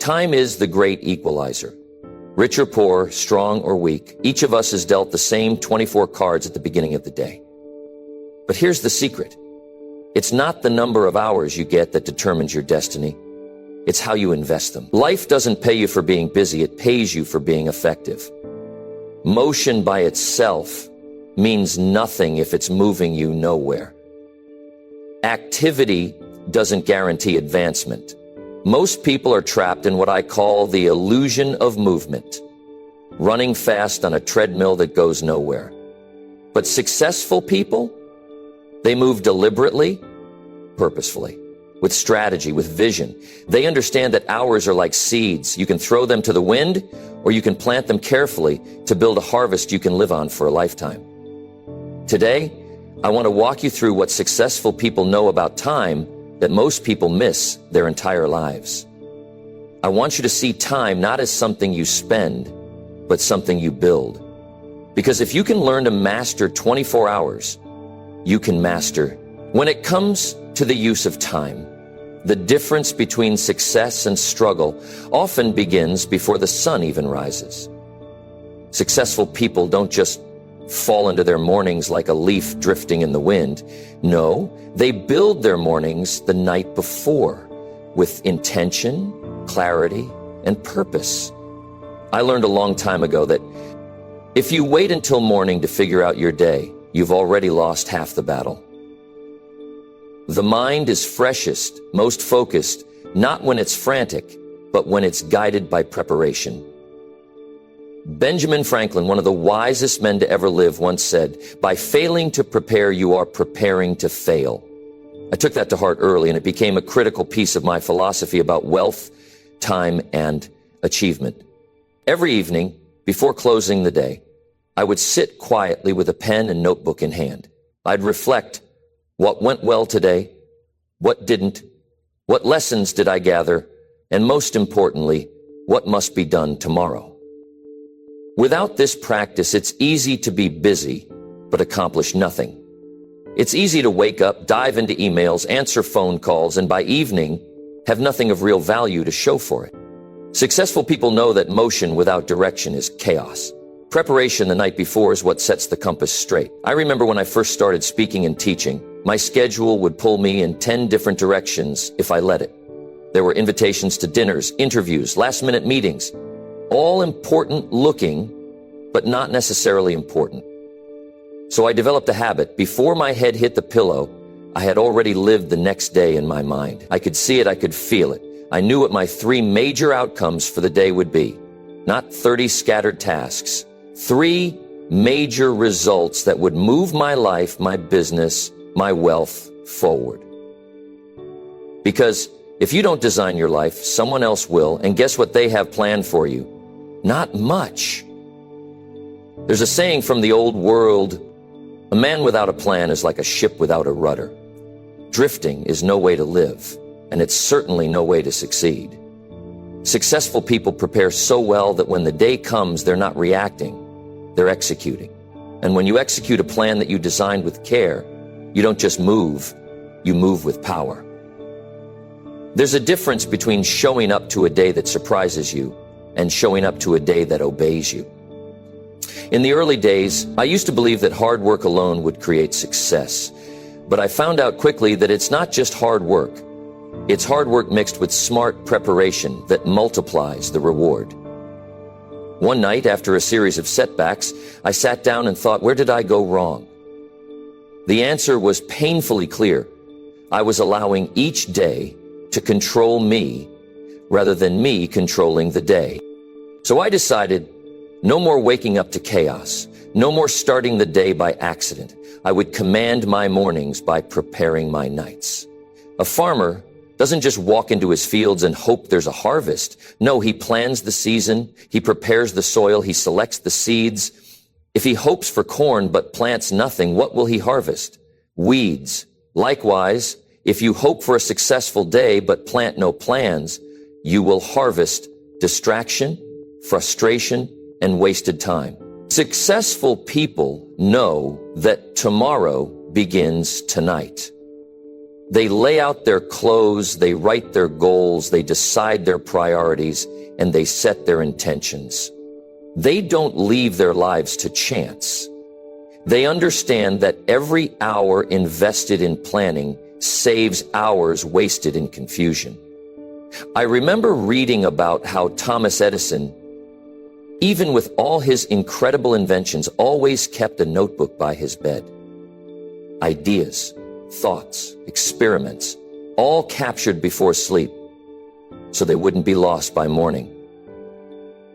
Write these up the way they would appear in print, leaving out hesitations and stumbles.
Time is the great equalizer. Rich or poor, strong or weak, each of us is dealt the same 24 cards at the beginning of the day. But here's the secret. It's not the number of hours you get that determines your destiny. It's how you invest them. Life doesn't pay you for being busy, it pays you for being effective. Motion by itself means nothing if it's moving you nowhere. Activity doesn't guarantee advancement. Most people are trapped in what I call the illusion of movement, running fast on a treadmill that goes nowhere. But successful people, they move deliberately, purposefully, with strategy, with vision. They understand that hours are like seeds. You can throw them to the wind, or you can plant them carefully to build a harvest you can live on for a lifetime. Today, I want to walk you through what successful people know about time that most people miss their entire lives. I want you to see time not as something you spend, but something you build. Because if you can learn to master 24 hours, you can master. When it comes to the use of time, the difference between success and struggle often begins before the sun even rises. Successful people don't just fall into their mornings like a leaf drifting in the wind. No, they build their mornings the night before with intention, clarity, and purpose. I learned a long time ago that if you wait until morning to figure out your day, you've already lost half the battle. The mind is freshest, most focused, not when it's frantic, but when it's guided by preparation. Benjamin Franklin, one of the wisest men to ever live, once said, "By failing to prepare, you are preparing to fail." I took that to heart early, and it became a critical piece of my philosophy about wealth, time, and achievement. Every evening, before closing the day, I would sit quietly with a pen and notebook in hand. I'd reflect, what went well today, what didn't, what lessons did I gather, and most importantly, what must be done tomorrow. Without this practice, it's easy to be busy, but accomplish nothing. It's easy to wake up, dive into emails, answer phone calls, and by evening, have nothing of real value to show for it. Successful people know that motion without direction is chaos. Preparation the night before is what sets the compass straight. I remember when I first started speaking and teaching, my schedule would pull me in 10 different directions if I let it. There were invitations to dinners, interviews, last-minute meetings, all important looking, but not necessarily important. So I developed a habit. Before my head hit the pillow, I had already lived the next day in my mind. I could see it, I could feel it. I knew what my 3 major outcomes for the day would be. Not 30 scattered tasks. 3 major results that would move my life, my business, my wealth forward. Because if you don't design your life, someone else will, and guess what they have planned for you? Not much. There's a saying from the old world, a man without a plan is like a ship without a rudder. Drifting is no way to live, and it's certainly no way to succeed. Successful people prepare so well that when the day comes, they're not reacting, they're executing. And when you execute a plan that you designed with care, you don't just move, you move with power. There's a difference between showing up to a day that surprises you and showing up to a day that obeys you. In the early days, I used to believe that hard work alone would create success. But I found out quickly that it's not just hard work. It's hard work mixed with smart preparation that multiplies the reward. One night, after a series of setbacks, I sat down and thought, where did I go wrong? The answer was painfully clear. I was allowing each day to control me rather than me controlling the day. So I decided no more waking up to chaos, no more starting the day by accident. I would command my mornings by preparing my nights. A farmer doesn't just walk into his fields and hope there's a harvest. No, he plans the season, he prepares the soil, he selects the seeds. If he hopes for corn but plants nothing, what will he harvest? Weeds. Likewise, if you hope for a successful day but plant no plans, you will harvest distraction, frustration, and wasted time. Successful people know that tomorrow begins tonight. They lay out their clothes, they write their goals, they decide their priorities, and they set their intentions. They don't leave their lives to chance. They understand that every hour invested in planning saves hours wasted in confusion. I remember reading about how Thomas Edison, even with all his incredible inventions, always kept a notebook by his bed. Ideas, thoughts, experiments, all captured before sleep, so they wouldn't be lost by morning.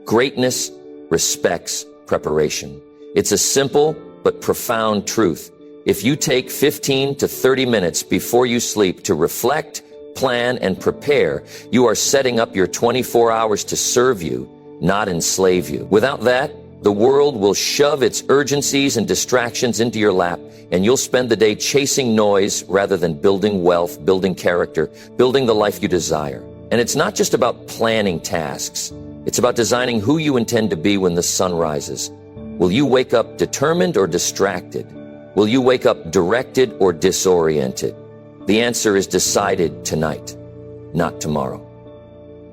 Greatness respects preparation. It's a simple but profound truth. If you take 15 to 30 minutes before you sleep to reflect, plan, and prepare, you are setting up your 24 hours to serve you, not enslave you. Without that, the world will shove its urgencies and distractions into your lap, and you'll spend the day chasing noise rather than building wealth, building character, building the life you desire. And it's not just about planning tasks. It's about designing who you intend to be when the sun rises. Will you wake up determined or distracted? Will you wake up directed or disoriented? The answer is decided tonight, not tomorrow.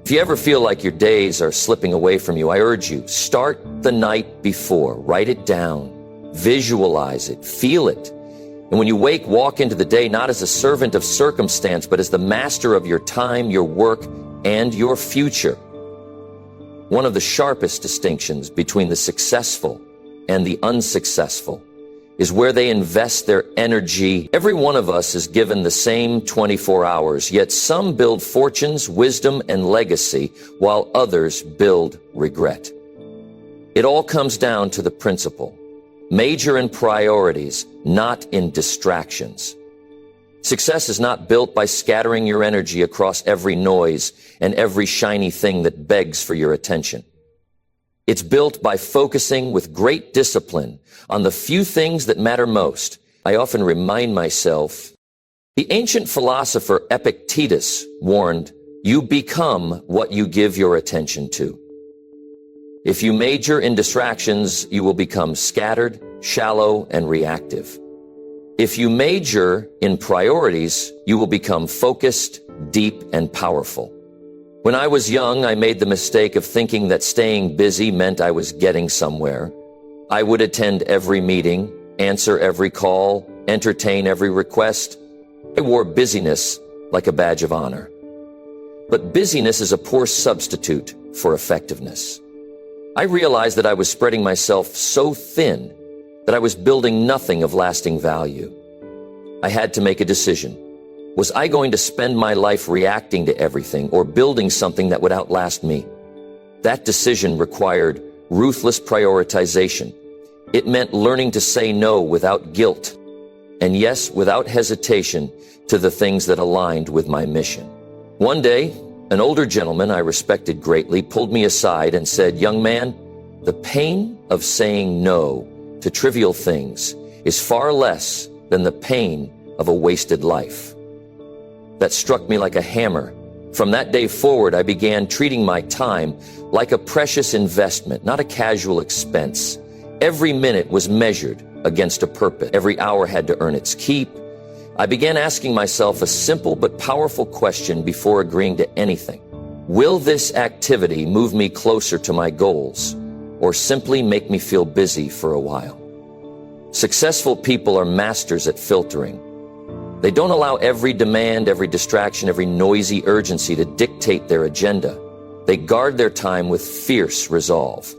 If you ever feel like your days are slipping away from you, I urge you, start the night before. Write it down. Visualize it. Feel it. And when you wake, walk into the day not as a servant of circumstance, but as the master of your time, your work, and your future. One of the sharpest distinctions between the successful and the unsuccessful is where they invest their energy. Every one of us is given the same 24 hours, yet some build fortunes, wisdom, and legacy, while others build regret. It all comes down to the principle. Major in priorities, not in distractions. Success is not built by scattering your energy across every noise and every shiny thing that begs for your attention. It's built by focusing with great discipline on the few things that matter most. I often remind myself, the ancient philosopher Epictetus warned, you become what you give your attention to. If you major in distractions, you will become scattered, shallow, and reactive. If you major in priorities, you will become focused, deep, and powerful. When I was young, I made the mistake of thinking that staying busy meant I was getting somewhere. I would attend every meeting, answer every call, entertain every request. I wore busyness like a badge of honor. But busyness is a poor substitute for effectiveness. I realized that I was spreading myself so thin that I was building nothing of lasting value. I had to make a decision. Was I going to spend my life reacting to everything or building something that would outlast me? That decision required ruthless prioritization. It meant learning to say no without guilt, and yes, without hesitation, to the things that aligned with my mission. One day, an older gentleman I respected greatly pulled me aside and said, "Young man, the pain of saying no to trivial things is far less than the pain of a wasted life." That struck me like a hammer. From that day forward, I began treating my time like a precious investment, not a casual expense. Every minute was measured against a purpose. Every hour had to earn its keep. I began asking myself a simple but powerful question before agreeing to anything. Will this activity move me closer to my goals, or simply make me feel busy for a while? Successful people are masters at filtering. They don't allow every demand, every distraction, every noisy urgency to dictate their agenda. They guard their time with fierce resolve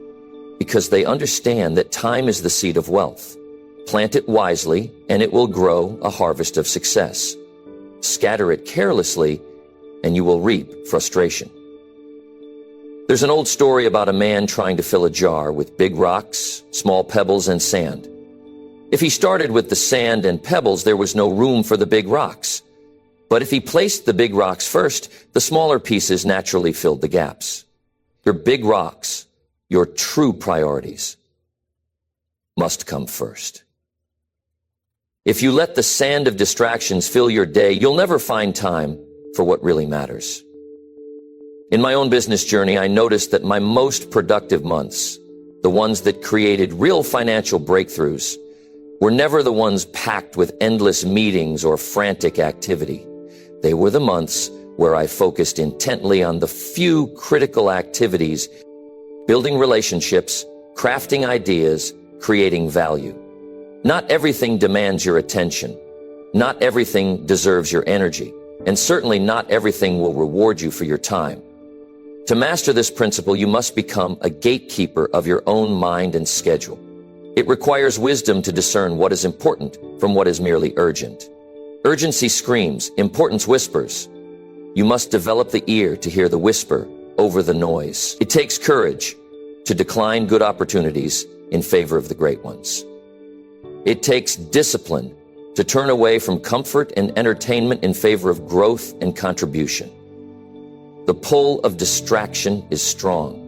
because they understand that time is the seed of wealth. Plant it wisely, and it will grow a harvest of success. Scatter it carelessly, and you will reap frustration. There's an old story about a man trying to fill a jar with big rocks, small pebbles, and sand. If he started with the sand and pebbles, there was no room for the big rocks. But if he placed the big rocks first, the smaller pieces naturally filled the gaps. Your big rocks, your true priorities, must come first. If you let the sand of distractions fill your day, you'll never find time for what really matters. In my own business journey, I noticed that my most productive months, the ones that created real financial breakthroughs, were never the ones packed with endless meetings or frantic activity. They were the months where I focused intently on the few critical activities: building relationships, crafting ideas, creating value. Not everything demands your attention. Not everything deserves your energy. And certainly not everything will reward you for your time. To master this principle, you must become a gatekeeper of your own mind and schedule. It requires wisdom to discern what is important from what is merely urgent. Urgency screams, importance whispers. You must develop the ear to hear the whisper over the noise. It takes courage to decline good opportunities in favor of the great ones. It takes discipline to turn away from comfort and entertainment in favor of growth and contribution. The pull of distraction is strong.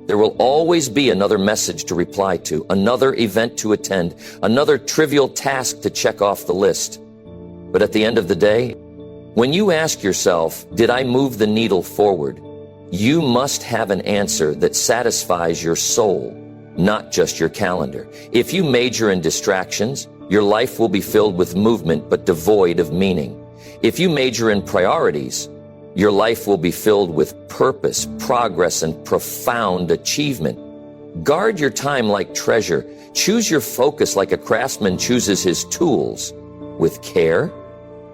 There will always be another message to reply to, another event to attend, another trivial task to check off the list. But at the end of the day, when you ask yourself, did I move the needle forward? You must have an answer that satisfies your soul, not just your calendar. If you major in distractions, your life will be filled with movement but devoid of meaning. If you major in priorities, your life will be filled with purpose, progress, and profound achievement. Guard your time like treasure. Choose your focus like a craftsman chooses his tools, with care,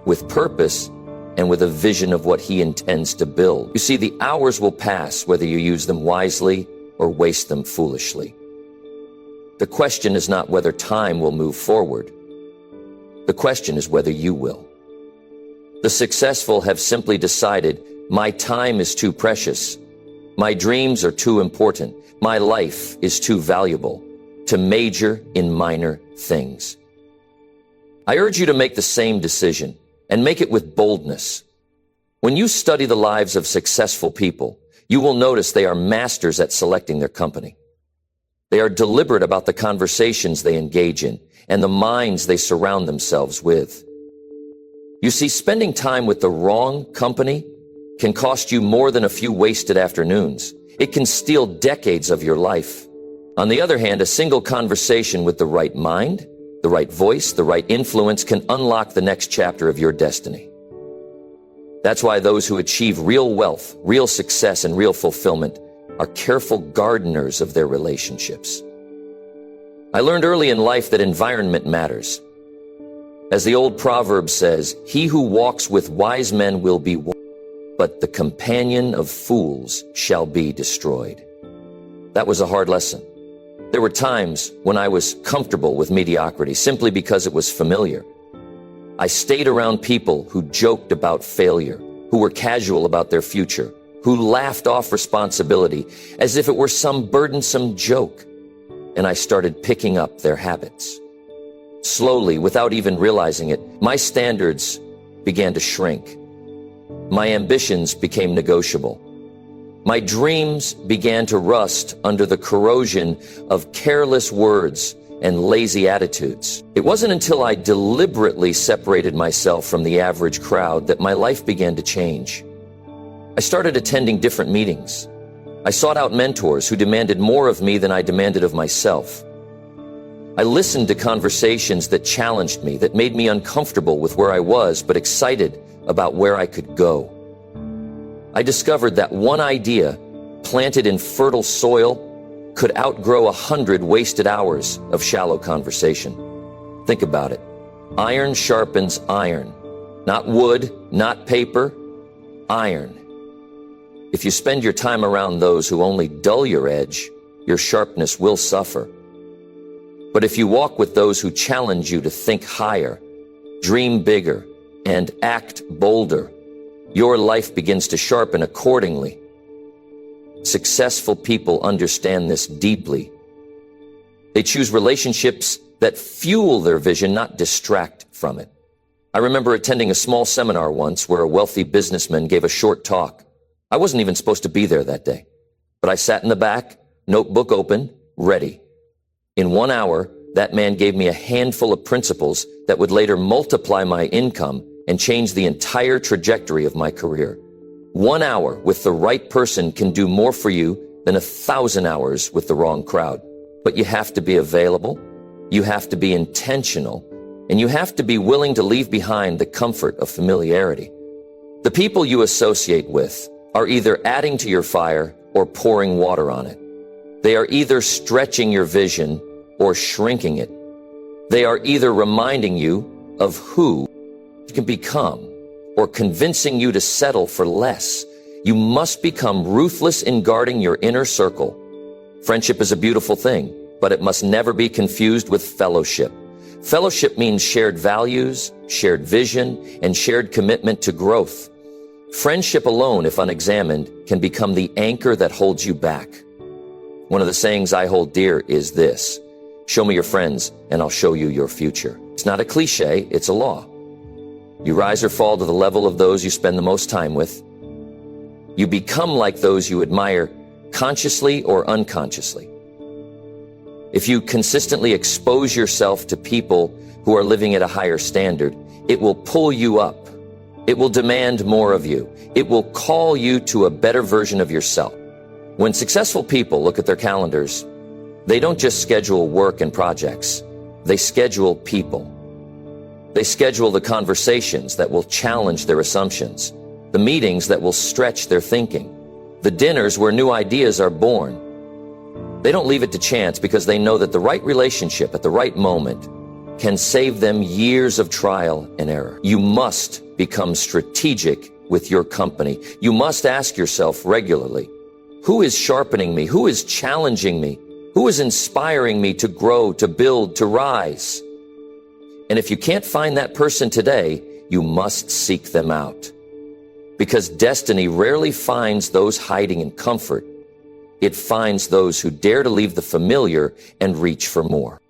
with purpose, and with a vision of what he intends to build. You see, the hours will pass whether you use them wisely or waste them foolishly. The question is not whether time will move forward. The question is whether you will. The successful have simply decided, my time is too precious, my dreams are too important, my life is too valuable to major in minor things. I urge you to make the same decision and make it with boldness. When you study the lives of successful people, you will notice they are masters at selecting their company. They are deliberate about the conversations they engage in and the minds they surround themselves with. You see, spending time with the wrong company can cost you more than a few wasted afternoons. It can steal decades of your life. On the other hand, a single conversation with the right mind, the right voice, the right influence can unlock the next chapter of your destiny. That's why those who achieve real wealth, real success, and real fulfillment are careful gardeners of their relationships. I learned early in life that environment matters. As the old proverb says, he who walks with wise men will be wise, but the companion of fools shall be destroyed. That was a hard lesson. There were times when I was comfortable with mediocrity simply because it was familiar. I stayed around people who joked about failure, who were casual about their future, who laughed off responsibility as if it were some burdensome joke, and I started picking up their habits. Slowly, without even realizing it, my standards began to shrink. My ambitions became negotiable. My dreams began to rust under the corrosion of careless words and lazy attitudes. It wasn't until I deliberately separated myself from the average crowd that my life began to change. I started attending different meetings. I sought out mentors who demanded more of me than I demanded of myself. I listened to conversations that challenged me, that made me uncomfortable with where I was, but excited about where I could go. I discovered that one idea, planted in fertile soil, could outgrow 100 wasted hours of shallow conversation. Think about it. Iron sharpens iron. Not wood, not paper, iron. If you spend your time around those who only dull your edge, your sharpness will suffer. But if you walk with those who challenge you to think higher, dream bigger, and act bolder, your life begins to sharpen accordingly. Successful people understand this deeply. They choose relationships that fuel their vision, not distract from it. I remember attending a small seminar once where a wealthy businessman gave a short talk. I wasn't even supposed to be there that day, but I sat in the back, notebook open, ready. In 1 hour, that man gave me a handful of principles that would later multiply my income and change the entire trajectory of my career. 1 hour with the right person can do more for you than 1,000 hours with the wrong crowd. But you have to be available, you have to be intentional, and you have to be willing to leave behind the comfort of familiarity. The people you associate with are either adding to your fire or pouring water on it. They are either stretching your vision or shrinking it. They are either reminding you of who you can become or convincing you to settle for less. You must become ruthless in guarding your inner circle. Friendship is a beautiful thing, but it must never be confused with fellowship. Fellowship means shared values, shared vision, and shared commitment to growth. Friendship alone, if unexamined, can become the anchor that holds you back. One of the sayings I hold dear is this: show me your friends, and I'll show you your future. It's not a cliche, it's a law. You rise or fall to the level of those you spend the most time with. You become like those you admire, consciously or unconsciously. If you consistently expose yourself to people who are living at a higher standard, it will pull you up. It will demand more of you. It will call you to a better version of yourself. When successful people look at their calendars, they don't just schedule work and projects. They schedule people. They schedule the conversations that will challenge their assumptions, the meetings that will stretch their thinking, the dinners where new ideas are born. They don't leave it to chance because they know that the right relationship at the right moment can save them years of trial and error. You must become strategic with your company. You must ask yourself regularly, who is sharpening me? Who is challenging me? Who is inspiring me to grow, to build, to rise? And if you can't find that person today, you must seek them out. Because destiny rarely finds those hiding in comfort. It finds those who dare to leave the familiar and reach for more.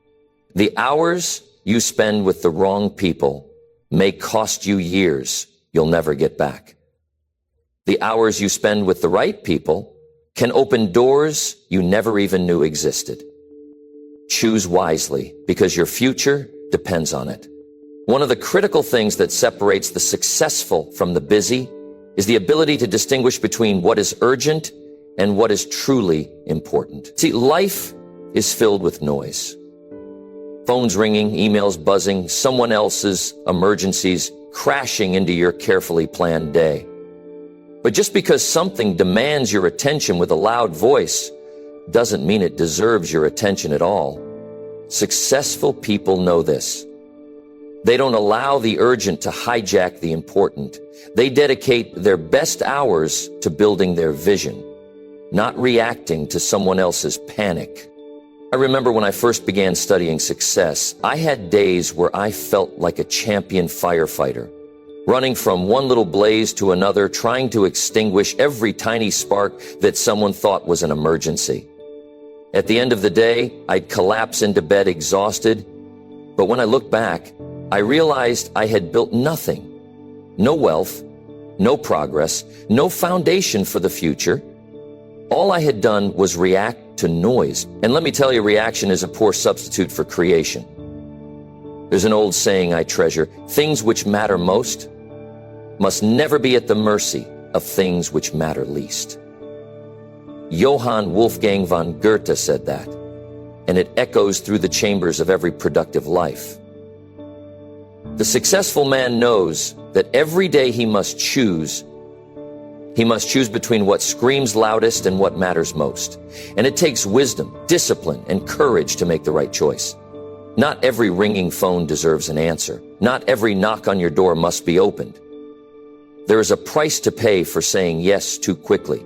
The hours you spend with the wrong people may cost you years you'll never get back. The hours you spend with the right people can open doors you never even knew existed. Choose wisely, because your future depends on it. One of the critical things that separates the successful from the busy is the ability to distinguish between what is urgent and what is truly important. See, life is filled with noise. Phones ringing, emails buzzing, someone else's emergencies crashing into your carefully planned day. But just because something demands your attention with a loud voice doesn't mean it deserves your attention at all. Successful people know this. They don't allow the urgent to hijack the important. They dedicate their best hours to building their vision, not reacting to someone else's panic. I remember when I first began studying success, I had days where I felt like a champion firefighter, running from one little blaze to another, trying to extinguish every tiny spark that someone thought was an emergency. At the end of the day, I'd collapse into bed exhausted, but when I looked back, I realized I had built nothing. No wealth, no progress, no foundation for the future. All I had done was react to noise. And let me tell you, reaction is a poor substitute for creation. There's an old saying I treasure: things which matter most must never be at the mercy of things which matter least. Johann Wolfgang von Goethe said that, and it echoes through the chambers of every productive life. The successful man knows that every day he must choose between what screams loudest and what matters most. And it takes wisdom, discipline, and courage to make the right choice. Not every ringing phone deserves an answer. Not every knock on your door must be opened. There is a price to pay for saying yes too quickly.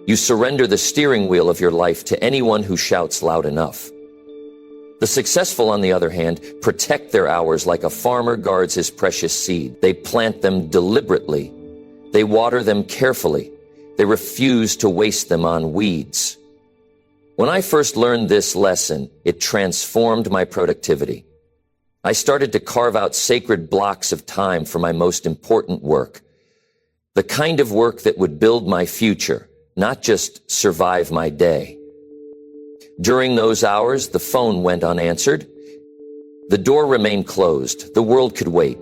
You surrender the steering wheel of your life to anyone who shouts loud enough. The successful, on the other hand, protect their hours like a farmer guards his precious seed. They plant them deliberately. They water them carefully. They refuse to waste them on weeds. When I first learned this lesson, it transformed my productivity. I started to carve out sacred blocks of time for my most important work. The kind of work that would build my future, not just survive my day. During those hours, the phone went unanswered. The door remained closed. The world could wait.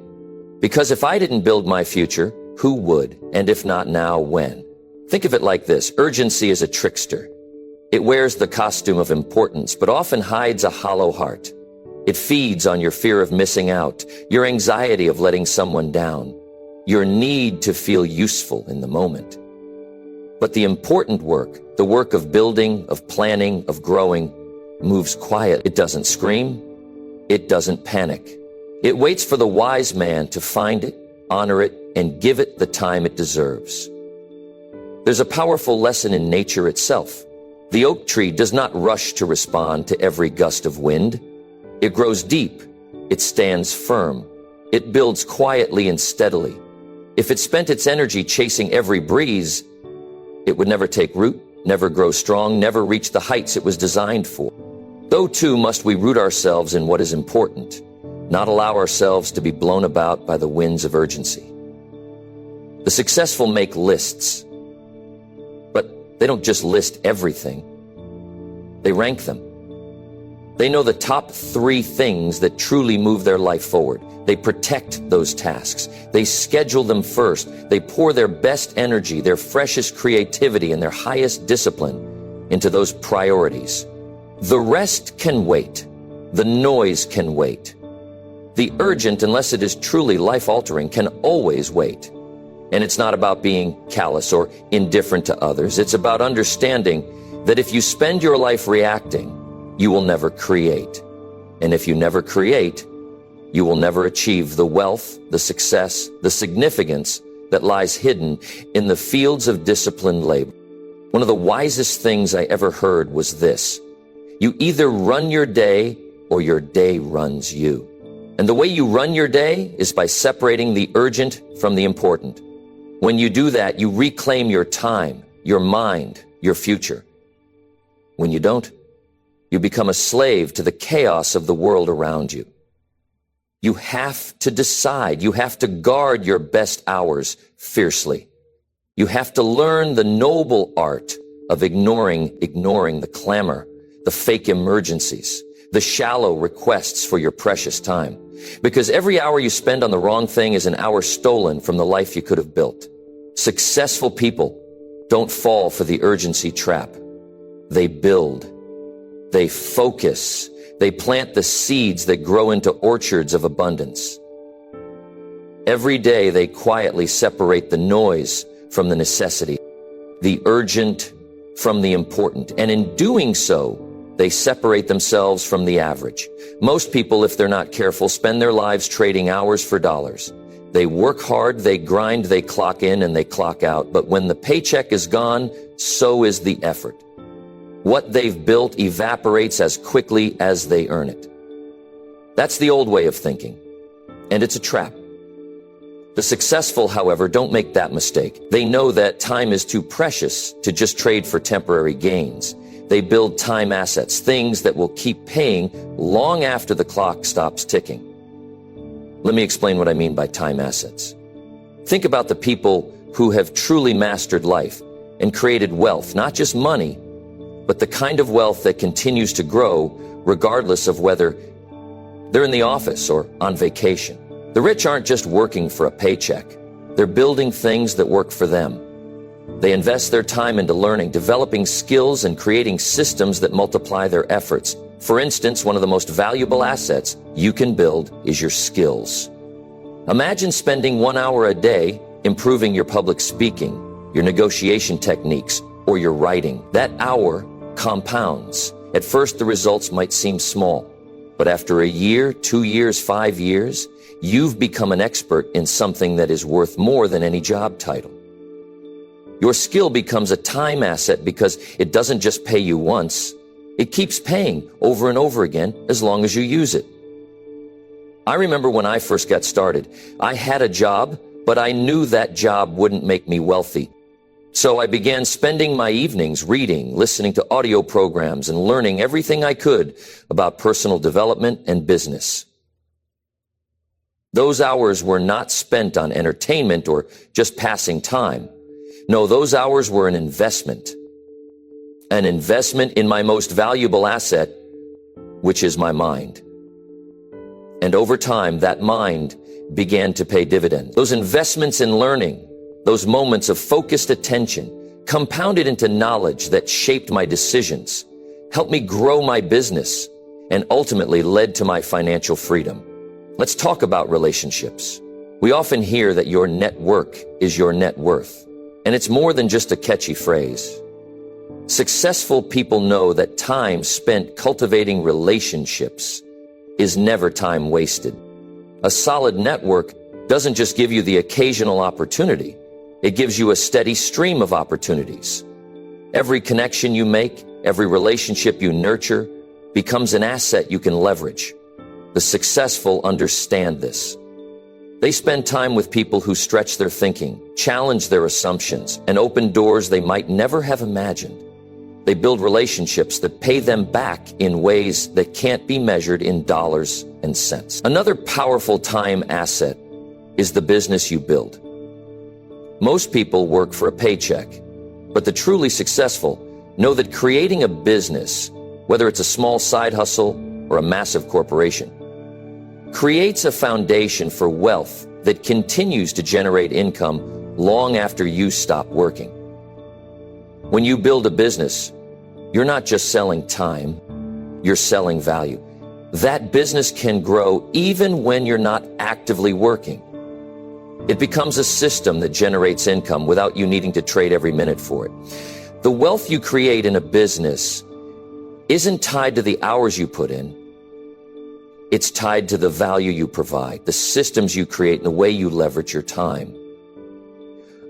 Because if I didn't build my future, who would? And if not now, when? Think of it like this. Urgency is a trickster. It wears the costume of importance, but often hides a hollow heart. It feeds on your fear of missing out, your anxiety of letting someone down, your need to feel useful in the moment. But the important work, the work of building, of planning, of growing, moves quiet. It doesn't scream. It doesn't panic. It waits for the wise man to find it, honor it, and give it the time it deserves. There's a powerful lesson in nature itself. The oak tree does not rush to respond to every gust of wind. It grows deep. It stands firm. It builds quietly and steadily. If it spent its energy chasing every breeze, it would never take root, never grow strong, never reach the heights it was designed for. So too must we root ourselves in what is important, not allow ourselves to be blown about by the winds of urgency. The successful make lists, but they don't just list everything. They rank them. They know the top 3 things that truly move their life forward. They protect those tasks. They schedule them first. They pour their best energy, their freshest creativity, and their highest discipline into those priorities. The rest can wait. The noise can wait. The urgent, unless it is truly life-altering, can always wait. And it's not about being callous or indifferent to others. It's about understanding that if you spend your life reacting, you will never create. And if you never create, you will never achieve the wealth, the success, the significance that lies hidden in the fields of disciplined labor. One of the wisest things I ever heard was this: you either run your day or your day runs you. And the way you run your day is by separating the urgent from the important. When you do that, you reclaim your time, your mind, your future. When you don't, you become a slave to the chaos of the world around you. You have to decide. You have to guard your best hours fiercely. You have to learn the noble art of ignoring the clamor, the fake emergencies, the shallow requests for your precious time. Because every hour you spend on the wrong thing is an hour stolen from the life you could have built. Successful people don't fall for the urgency trap. They build. They focus. They plant the seeds that grow into orchards of abundance. Every day they quietly separate the noise from the necessity, the urgent from the important. And in doing so, they separate themselves from the average. Most people, if they're not careful, spend their lives trading hours for dollars. They work hard, they grind, they clock in, and they clock out. But when the paycheck is gone, so is the effort. What they've built evaporates as quickly as they earn it. That's the old way of thinking, and it's a trap. The successful, however, don't make that mistake. They know that time is too precious to just trade for temporary gains. They build time assets, things that will keep paying long after the clock stops ticking. Let me explain what I mean by time assets. Think about the people who have truly mastered life and created wealth, not just money, but the kind of wealth that continues to grow regardless of whether they're in the office or on vacation. The rich aren't just working for a paycheck. They're building things that work for them. They invest their time into learning, developing skills, and creating systems that multiply their efforts. For instance, one of the most valuable assets you can build is your skills. Imagine spending 1 hour a day improving your public speaking, your negotiation techniques, or your writing. That hour compounds. At first, the results might seem small, but after a year, 2 years, 5 years, you've become an expert in something that is worth more than any job title. Your skill becomes a time asset because it doesn't just pay you once. It keeps paying over and over again as long as you use it. I remember when I first got started, I had a job, but I knew that job wouldn't make me wealthy. So I began spending my evenings reading, listening to audio programs, and learning everything I could about personal development and business. Those hours were not spent on entertainment or just passing time. No, those hours were an investment in my most valuable asset, which is my mind. And over time, that mind began to pay dividends. Those investments in learning, those moments of focused attention, compounded into knowledge that shaped my decisions, helped me grow my business, and ultimately led to my financial freedom. Let's talk about relationships. We often hear that your network is your net worth, and it's more than just a catchy phrase. Successful people know that time spent cultivating relationships is never time wasted. A solid network doesn't just give you the occasional opportunity, it gives you a steady stream of opportunities. Every connection you make, every relationship you nurture, becomes an asset you can leverage. The successful understand this. They spend time with people who stretch their thinking, challenge their assumptions, and open doors they might never have imagined. They build relationships that pay them back in ways that can't be measured in dollars and cents. Another powerful time asset is the business you build. Most people work for a paycheck, but the truly successful know that creating a business, whether it's a small side hustle or a massive corporation, creates a foundation for wealth that continues to generate income long after you stop working. When you build a business, you're not just selling time, you're selling value. That business can grow even when you're not actively working. It becomes a system that generates income without you needing to trade every minute for it. The wealth you create in a business isn't tied to the hours you put in. It's tied to the value you provide, the systems you create, and the way you leverage your time.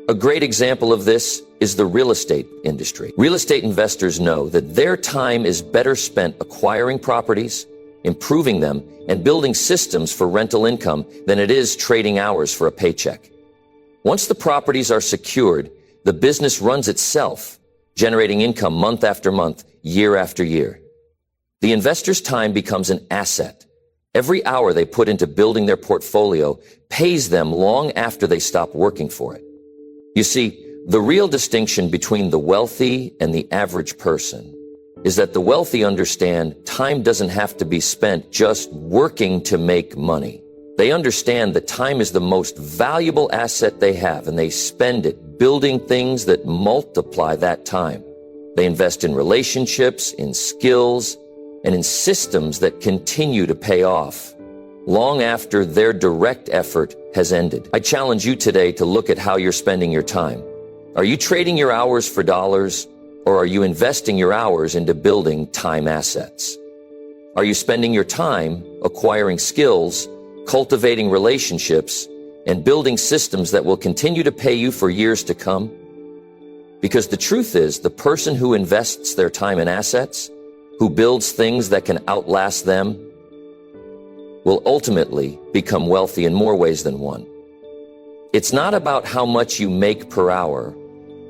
A great example of this is the real estate industry. Real estate investors know that their time is better spent acquiring properties, improving them, and building systems for rental income than it is trading hours for a paycheck. Once the properties are secured, the business runs itself, generating income month after month, year after year. The investor's time becomes an asset. Every hour they put into building their portfolio pays them long after they stop working for it. You see, the real distinction between the wealthy and the average person is that the wealthy understand time doesn't have to be spent just working to make money. They understand that time is the most valuable asset they have, and they spend it building things that multiply that time. They invest in relationships, in skills, and in systems that continue to pay off long after their direct effort has ended. I challenge you today to look at how you're spending your time. Are you trading your hours for dollars, or are you investing your hours into building time assets? Are you spending your time acquiring skills, cultivating relationships, and building systems that will continue to pay you for years to come? Because the truth is, the person who invests their time in assets, who builds things that can outlast them, will ultimately become wealthy in more ways than one. It's not about how much you make per hour.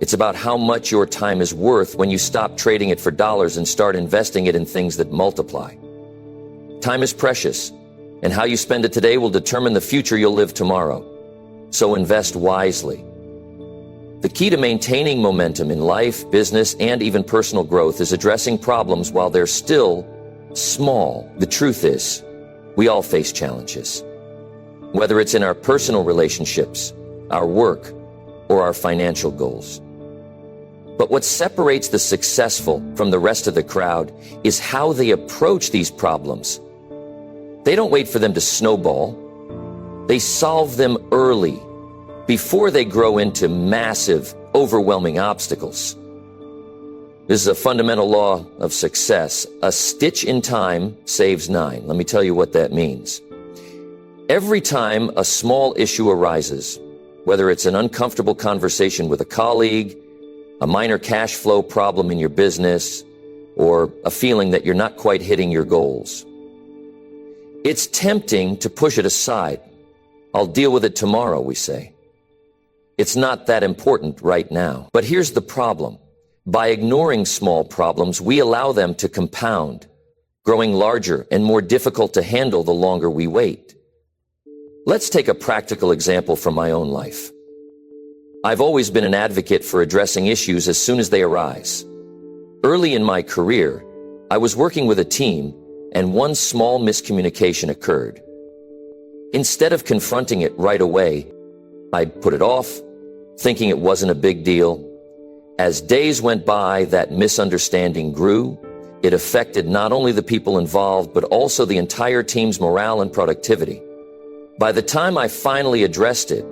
It's about how much your time is worth when you stop trading it for dollars and start investing it in things that multiply. Time is precious, and how you spend it today will determine the future you'll live tomorrow. So invest wisely. The key to maintaining momentum in life, business, and even personal growth is addressing problems while they're still small. The truth is, we all face challenges, whether it's in our personal relationships, our work, or our financial goals. But what separates the successful from the rest of the crowd is how they approach these problems. They don't wait for them to snowball. They solve them early, before they grow into massive, overwhelming obstacles. This is a fundamental law of success. A stitch in time saves 9. Let me tell you what that means. Every time a small issue arises, whether it's an uncomfortable conversation with a colleague, a minor cash flow problem in your business, or a feeling that you're not quite hitting your goals, it's tempting to push it aside. I'll deal with it tomorrow, we say. It's not that important right now. But here's the problem. By ignoring small problems, we allow them to compound, growing larger and more difficult to handle the longer we wait. Let's take a practical example from my own life. I've always been an advocate for addressing issues as soon as they arise. Early in my career, I was working with a team, and one small miscommunication occurred. Instead of confronting it right away, I'd put it off, thinking it wasn't a big deal. As days went by, that misunderstanding grew, It affected not only the people involved, but also the entire team's morale and productivity. By the time I finally addressed it,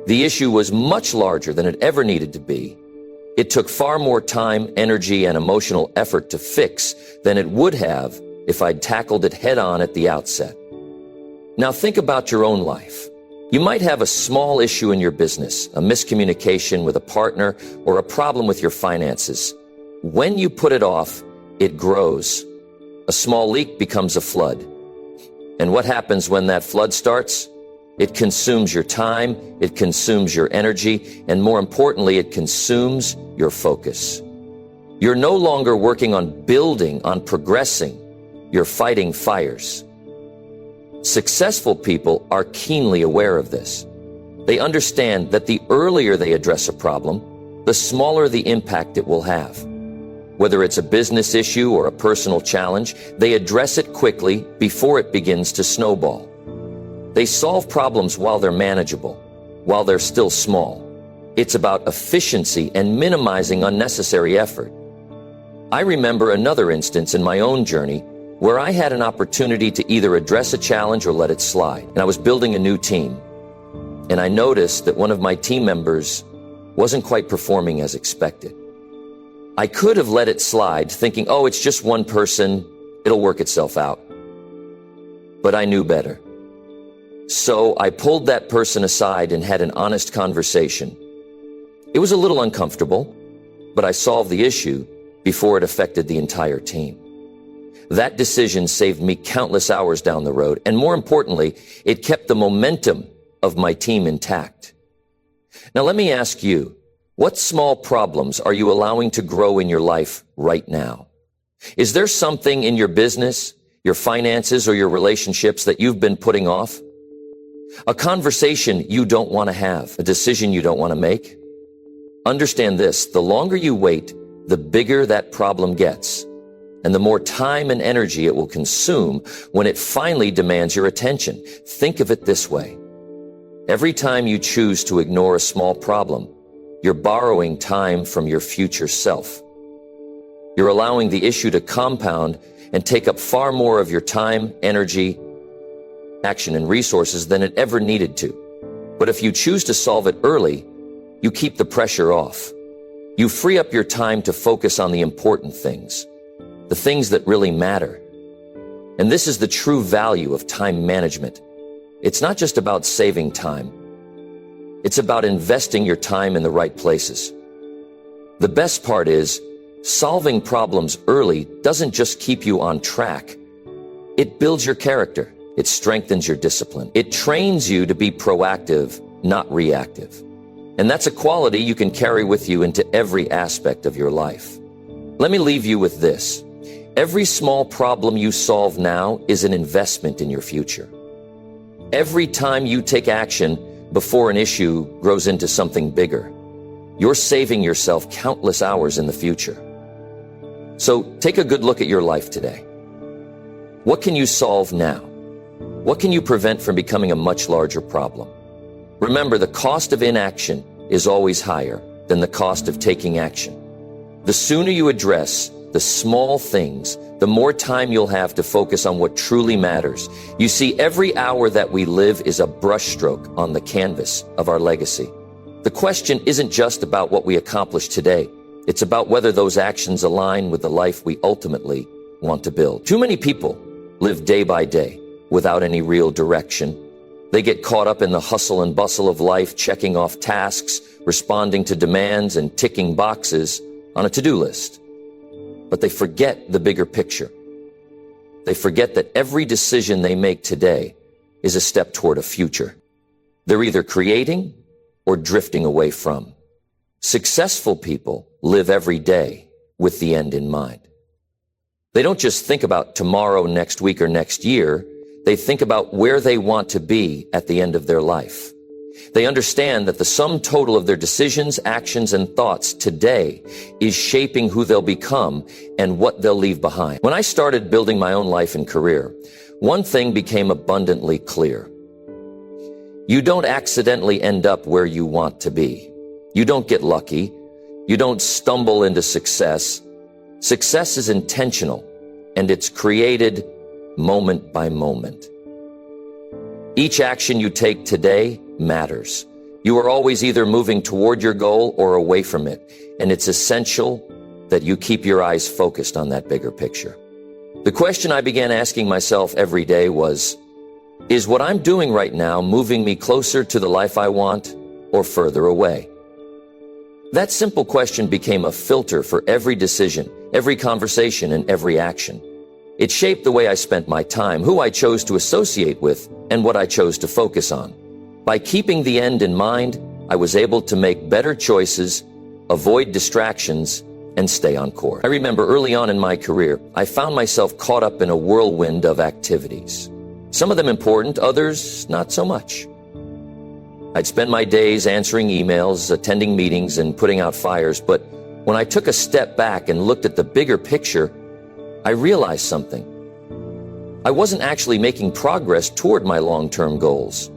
the issue was much larger than it ever needed to be. It took far more time, energy, and emotional effort to fix than it would have if I'd tackled it head-on at the outset. Now think about your own life. You might have a small issue in your business, a miscommunication with a partner, or a problem with your finances. When you put it off, it grows. A small leak becomes a flood. And what happens when that flood starts? It consumes your time, it consumes your energy, and more importantly, it consumes your focus. You're no longer working on building, on progressing. You're fighting fires. Successful people are keenly aware of this. They understand that the earlier they address a problem, the smaller the impact it will have. Whether it's a business issue or a personal challenge, they address it quickly before it begins to snowball. They solve problems while they're manageable, while they're still small. It's about efficiency and minimizing unnecessary effort. I remember another instance in my own journey where I had an opportunity to either address a challenge or let it slide. And I was building a new team. And I noticed that one of my team members wasn't quite performing as expected. I could have let it slide, thinking, oh, it's just one person, it'll work itself out. But I knew better. So I pulled that person aside and had an honest conversation. It was a little uncomfortable, but I solved the issue before it affected the entire team. That decision saved me countless hours down the road, and more importantly, it kept the momentum of my team intact. Now let me ask you, what small problems are you allowing to grow in your life right now? Is there something in your business, your finances, or your relationships that you've been putting off? A conversation you don't want to have, a decision you don't want to make? Understand this, the longer you wait, the bigger that problem gets, and the more time and energy it will consume when it finally demands your attention. Think of it this way. Every time you choose to ignore a small problem, you're borrowing time from your future self. You're allowing the issue to compound and take up far more of your time, energy, action, and resources than it ever needed to. But if you choose to solve it early, you keep the pressure off. You free up your time to focus on the important things, the things that really matter. And this is the true value of time management. It's not just about saving time. It's about investing your time in the right places. The best part is, solving problems early doesn't just keep you on track. It builds your character. It strengthens your discipline. It trains you to be proactive, not reactive. And that's a quality you can carry with you into every aspect of your life. Let me leave you with this. Every small problem you solve now is an investment in your future. Every time you take action before an issue grows into something bigger, you're saving yourself countless hours in the future. So take a good look at your life today. What can you solve now? What can you prevent from becoming a much larger problem? Remember, the cost of inaction is always higher than the cost of taking action. The sooner you address the small things, the more time you'll have to focus on what truly matters. You see, every hour that we live is a brushstroke on the canvas of our legacy. The question isn't just about what we accomplish today. It's about whether those actions align with the life we ultimately want to build. Too many people live day by day without any real direction. They get caught up in the hustle and bustle of life, checking off tasks, responding to demands, and ticking boxes on a to-do list. But they forget the bigger picture. They forget that every decision they make today is a step toward a future. They're either creating or drifting away from. Successful people live every day with the end in mind. They don't just think about tomorrow, next week, or next year. They think about where they want to be at the end of their life. They understand that the sum total of their decisions, actions, and thoughts today is shaping who they'll become and what they'll leave behind. When I started building my own life and career, one thing became abundantly clear. You don't accidentally end up where you want to be. You don't get lucky. You don't stumble into success. Success is intentional. and it's created moment by moment. Each action you take today matters. You are always either moving toward your goal or away from it, and it's essential that you keep your eyes focused on that bigger picture. The question I began asking myself every day was, is what I'm doing right now moving me closer to the life I want or further away? That simple question became a filter for every decision, every conversation, and every action. It shaped the way I spent my time, who I chose to associate with, and what I chose to focus on. By keeping the end in mind, I was able to make better choices, avoid distractions, and stay on course. I remember early on in my career, I found myself caught up in a whirlwind of activities. Some of them important, others not so much. I'd spend my days answering emails, attending meetings, and putting out fires, but when I took a step back and looked at the bigger picture, I realized something. I wasn't actually making progress toward my long-term goals.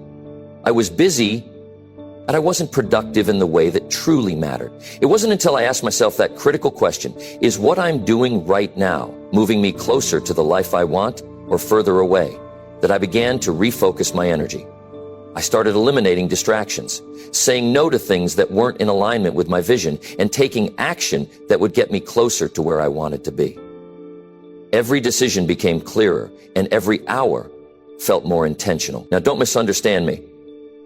I was busy, but I wasn't productive in the way that truly mattered. It wasn't until I asked myself that critical question, is what I'm doing right now moving me closer to the life I want or further away, that I began to refocus my energy. I started eliminating distractions, saying no to things that weren't in alignment with my vision, and taking action that would get me closer to where I wanted to be. Every decision became clearer, and every hour felt more intentional. Now, don't misunderstand me.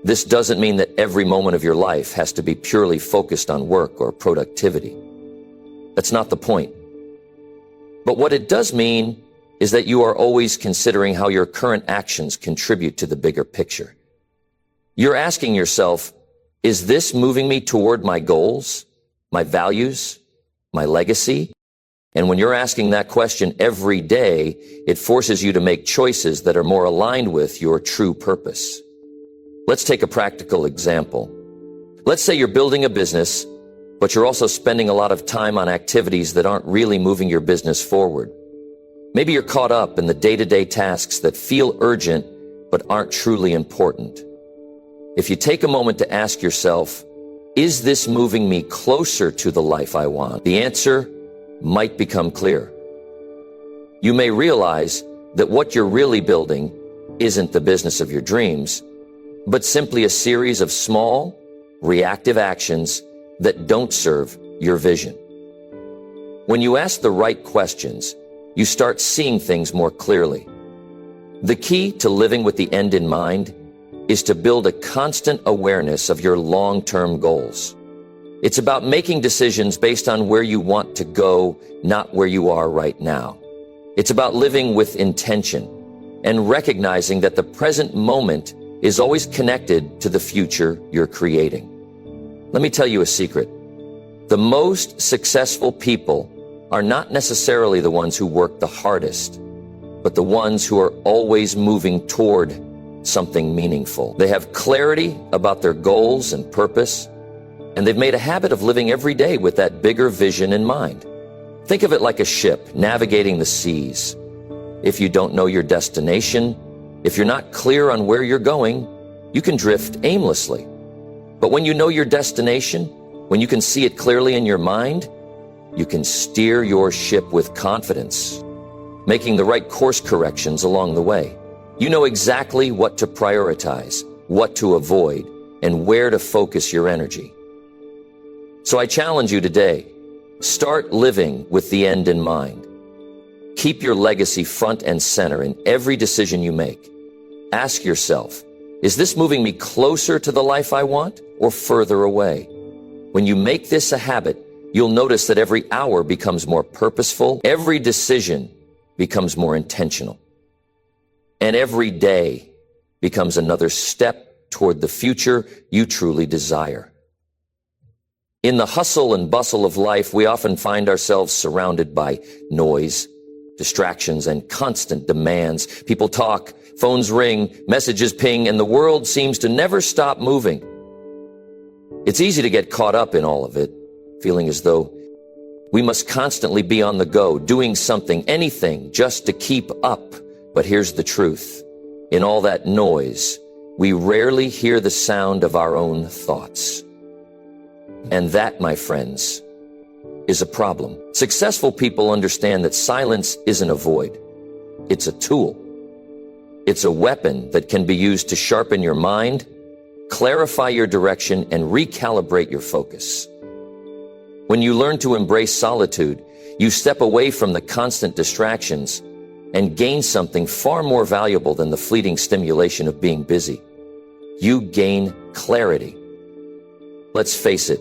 This doesn't mean that every moment of your life has to be purely focused on work or productivity. That's not the point. But what it does mean is that you are always considering how your current actions contribute to the bigger picture. You're asking yourself, is this moving me toward my goals, my values, my legacy? And when you're asking that question every day, it forces you to make choices that are more aligned with your true purpose. Let's take a practical example. Let's say you're building a business, but you're also spending a lot of time on activities that aren't really moving your business forward. Maybe you're caught up in the day-to-day tasks that feel urgent but aren't truly important. If you take a moment to ask yourself, is this moving me closer to the life I want? The answer might become clear. You may realize that what you're really building isn't the business of your dreams, but simply a series of small, reactive actions that don't serve your vision. When you ask the right questions, you start seeing things more clearly. The key to living with the end in mind is to build a constant awareness of your long-term goals. It's about making decisions based on where you want to go, not where you are right now. It's about living with intention and recognizing that the present moment is always connected to the future you're creating. Let me tell you a secret. The most successful people are not necessarily the ones who work the hardest, but the ones who are always moving toward something meaningful. They have clarity about their goals and purpose, and they've made a habit of living every day with that bigger vision in mind. Think of it like a ship navigating the seas. If you don't know your destination, if you're not clear on where you're going, you can drift aimlessly. But when you know your destination, when you can see it clearly in your mind, you can steer your ship with confidence, making the right course corrections along the way. You know exactly what to prioritize, what to avoid, and where to focus your energy. So I challenge you today, start living with the end in mind. Keep your legacy front and center in every decision you make. Ask yourself, is this moving me closer to the life I want or further away? When you make this a habit, you'll notice that every hour becomes more purposeful, every decision becomes more intentional, and every day becomes another step toward the future you truly desire. In the hustle and bustle of life, we often find ourselves surrounded by noise, distractions, and constant demands. People talk, phones ring, messages ping, and the world seems to never stop moving. It's easy to get caught up in all of it, feeling as though we must constantly be on the go, doing something, anything, just to keep up. But here's the truth. In all that noise, we rarely hear the sound of our own thoughts. And that, my friends, is a problem. Successful people understand that silence isn't a void. It's a tool. It's a weapon that can be used to sharpen your mind, clarify your direction, and recalibrate your focus. When you learn to embrace solitude, you step away from the constant distractions and gain something far more valuable than the fleeting stimulation of being busy. You gain clarity. Let's face it,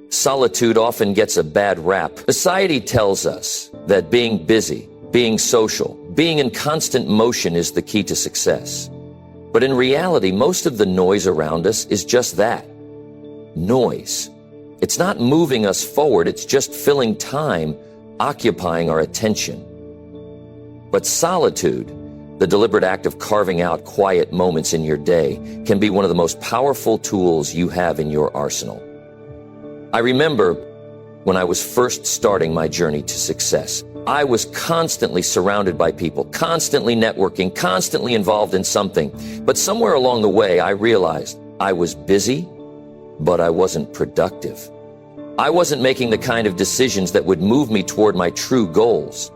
solitude often gets a bad rap. Society tells us that being busy, being social, being in constant motion is the key to success. But in reality, most of the noise around us is just that, noise. It's not moving us forward, it's just filling time, occupying our attention. But solitude, the deliberate act of carving out quiet moments in your day, can be one of the most powerful tools you have in your arsenal. I remember when I was first starting my journey to success, I was constantly surrounded by people, constantly networking, constantly involved in something. But somewhere along the way, I realized I was busy, but I wasn't productive. I wasn't making the kind of decisions that would move me toward my true goals.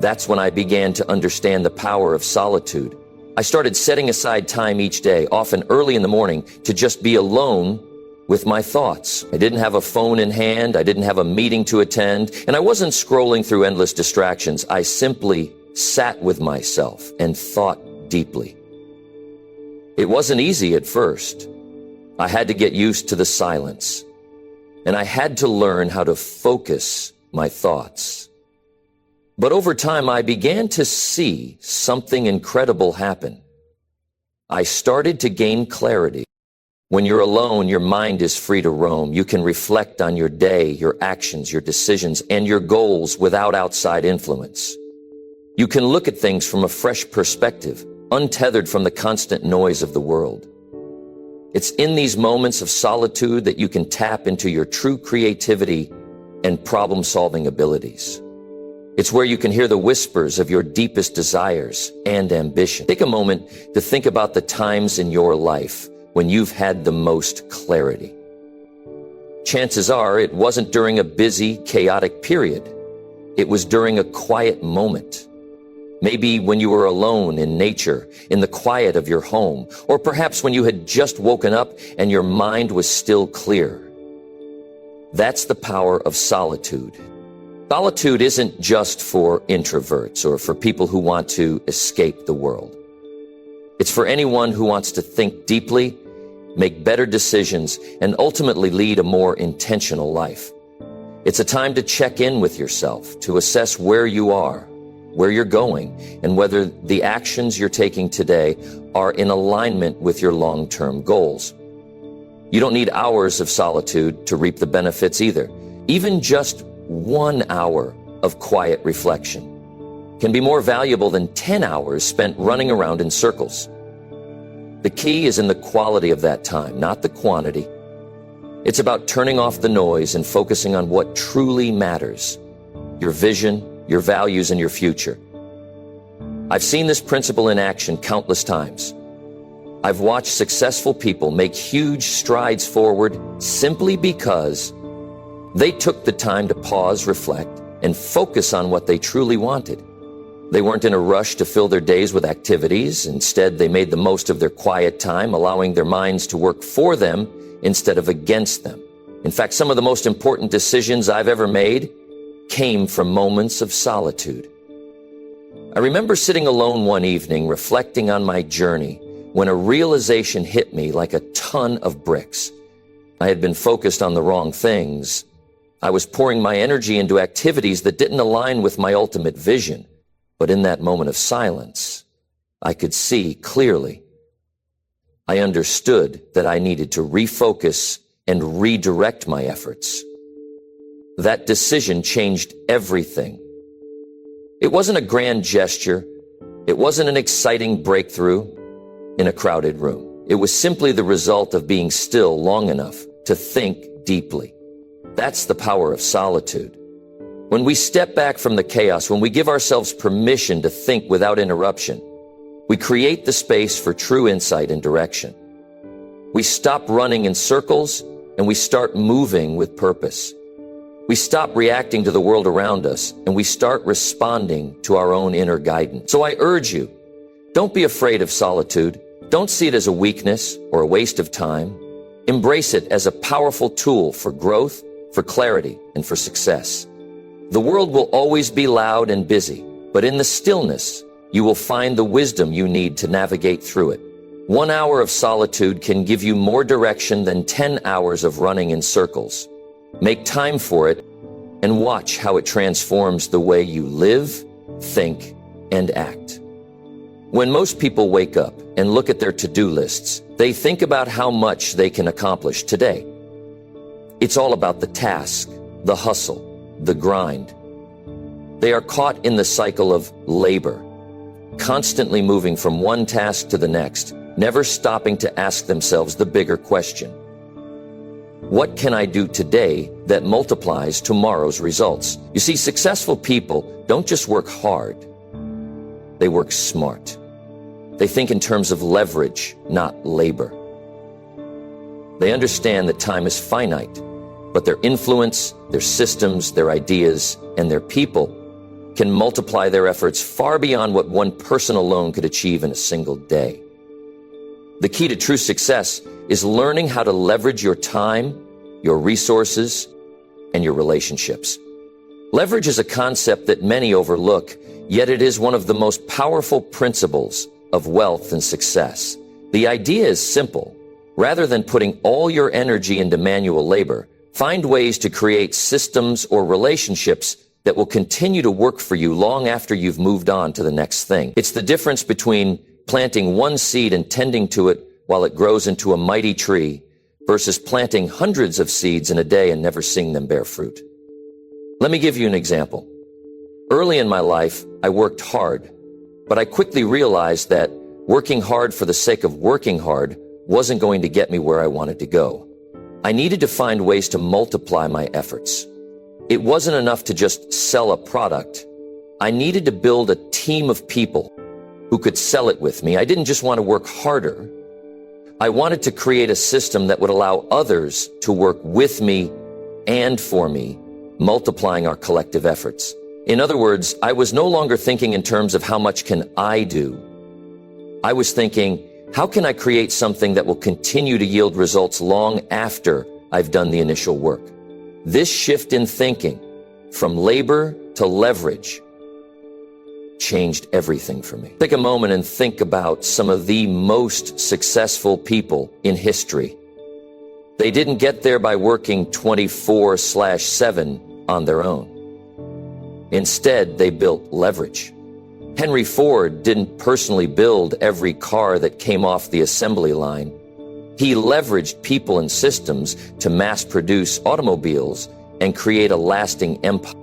That's when I began to understand the power of solitude. I started setting aside time each day, often early in the morning, to just be alone with my thoughts. I didn't have a phone in hand, I didn't have a meeting to attend, and I wasn't scrolling through endless distractions. I simply sat with myself and thought deeply. It wasn't easy at first. I had to get used to the silence, and I had to learn how to focus my thoughts. But over time, I began to see something incredible happen. I started to gain clarity. When you're alone, your mind is free to roam. You can reflect on your day, your actions, your decisions, and your goals without outside influence. You can look at things from a fresh perspective, untethered from the constant noise of the world. It's in these moments of solitude that you can tap into your true creativity and problem-solving abilities. It's where you can hear the whispers of your deepest desires and ambition. Take a moment to think about the times in your life when you've had the most clarity. Chances are it wasn't during a busy, chaotic period. It was during a quiet moment. Maybe when you were alone in nature, in the quiet of your home, or perhaps when you had just woken up and your mind was still clear. That's the power of solitude. Solitude isn't just for introverts or for people who want to escape the world. It's for anyone who wants to think deeply, make better decisions, and ultimately lead a more intentional life. It's a time to check in with yourself, to assess where you are, where you're going, and whether the actions you're taking today are in alignment with your long-term goals. You don't need hours of solitude to reap the benefits either. Even just 1 hour of quiet reflection can be more valuable than 10 hours spent running around in circles. The key is in the quality of that time, not the quantity. It's about turning off the noise and focusing on what truly matters, your vision, your values, and your future. I've seen this principle in action countless times. I've watched successful people make huge strides forward simply because they took the time to pause, reflect, and focus on what they truly wanted. They weren't in a rush to fill their days with activities. Instead, they made the most of their quiet time, allowing their minds to work for them instead of against them. In fact, some of the most important decisions I've ever made came from moments of solitude. I remember sitting alone one evening, reflecting on my journey, when a realization hit me like a ton of bricks. I had been focused on the wrong things. I was pouring my energy into activities that didn't align with my ultimate vision. But in that moment of silence, I could see clearly. I understood that I needed to refocus and redirect my efforts. That decision changed everything. It wasn't a grand gesture. It wasn't an exciting breakthrough in a crowded room. It was simply the result of being still long enough to think deeply. That's the power of solitude. When we step back from the chaos, when we give ourselves permission to think without interruption, we create the space for true insight and direction. We stop running in circles and we start moving with purpose. We stop reacting to the world around us and we start responding to our own inner guidance. So I urge you, don't be afraid of solitude. Don't see it as a weakness or a waste of time. Embrace it as a powerful tool for growth, for clarity, and for success. The world will always be loud and busy, but in the stillness, you will find the wisdom you need to navigate through it. 1 hour of solitude can give you more direction than 10 hours of running in circles. Make time for it and watch how it transforms the way you live, think, and act. When most people wake up and look at their to-do lists, they think about how much they can accomplish today. It's all about the task, the hustle, the grind. They are caught in the cycle of labor, constantly moving from one task to the next, never stopping to ask themselves the bigger question. What can I do today that multiplies tomorrow's results? You see, successful people don't just work hard. They work smart. They think in terms of leverage, not labor. They understand that time is finite, but their influence, their systems, their ideas, and their people can multiply their efforts far beyond what one person alone could achieve in a single day. The key to true success is learning how to leverage your time, your resources, and your relationships. Leverage is a concept that many overlook, yet it is one of the most powerful principles of wealth and success. The idea is simple. Rather than putting all your energy into manual labor, find ways to create systems or relationships that will continue to work for you long after you've moved on to the next thing. It's the difference between planting one seed and tending to it while it grows into a mighty tree versus planting hundreds of seeds in a day and never seeing them bear fruit. Let me give you an example. Early in my life, I worked hard, but I quickly realized that working hard for the sake of working hard wasn't going to get me where I wanted to go. I needed to find ways to multiply my efforts. It wasn't enough to just sell a product. I needed to build a team of people who could sell it with me. I didn't just want to work harder. I wanted to create a system that would allow others to work with me and for me, multiplying our collective efforts. In other words, I was no longer thinking in terms of how much can I do. I was thinking, how can I create something that will continue to yield results long after I've done the initial work? This shift in thinking, from labor to leverage, changed everything for me. Take a moment and think about some of the most successful people in history. They didn't get there by working 24/7 on their own. Instead, they built leverage. Henry Ford didn't personally build every car that came off the assembly line. He leveraged people and systems to mass produce automobiles and create a lasting empire.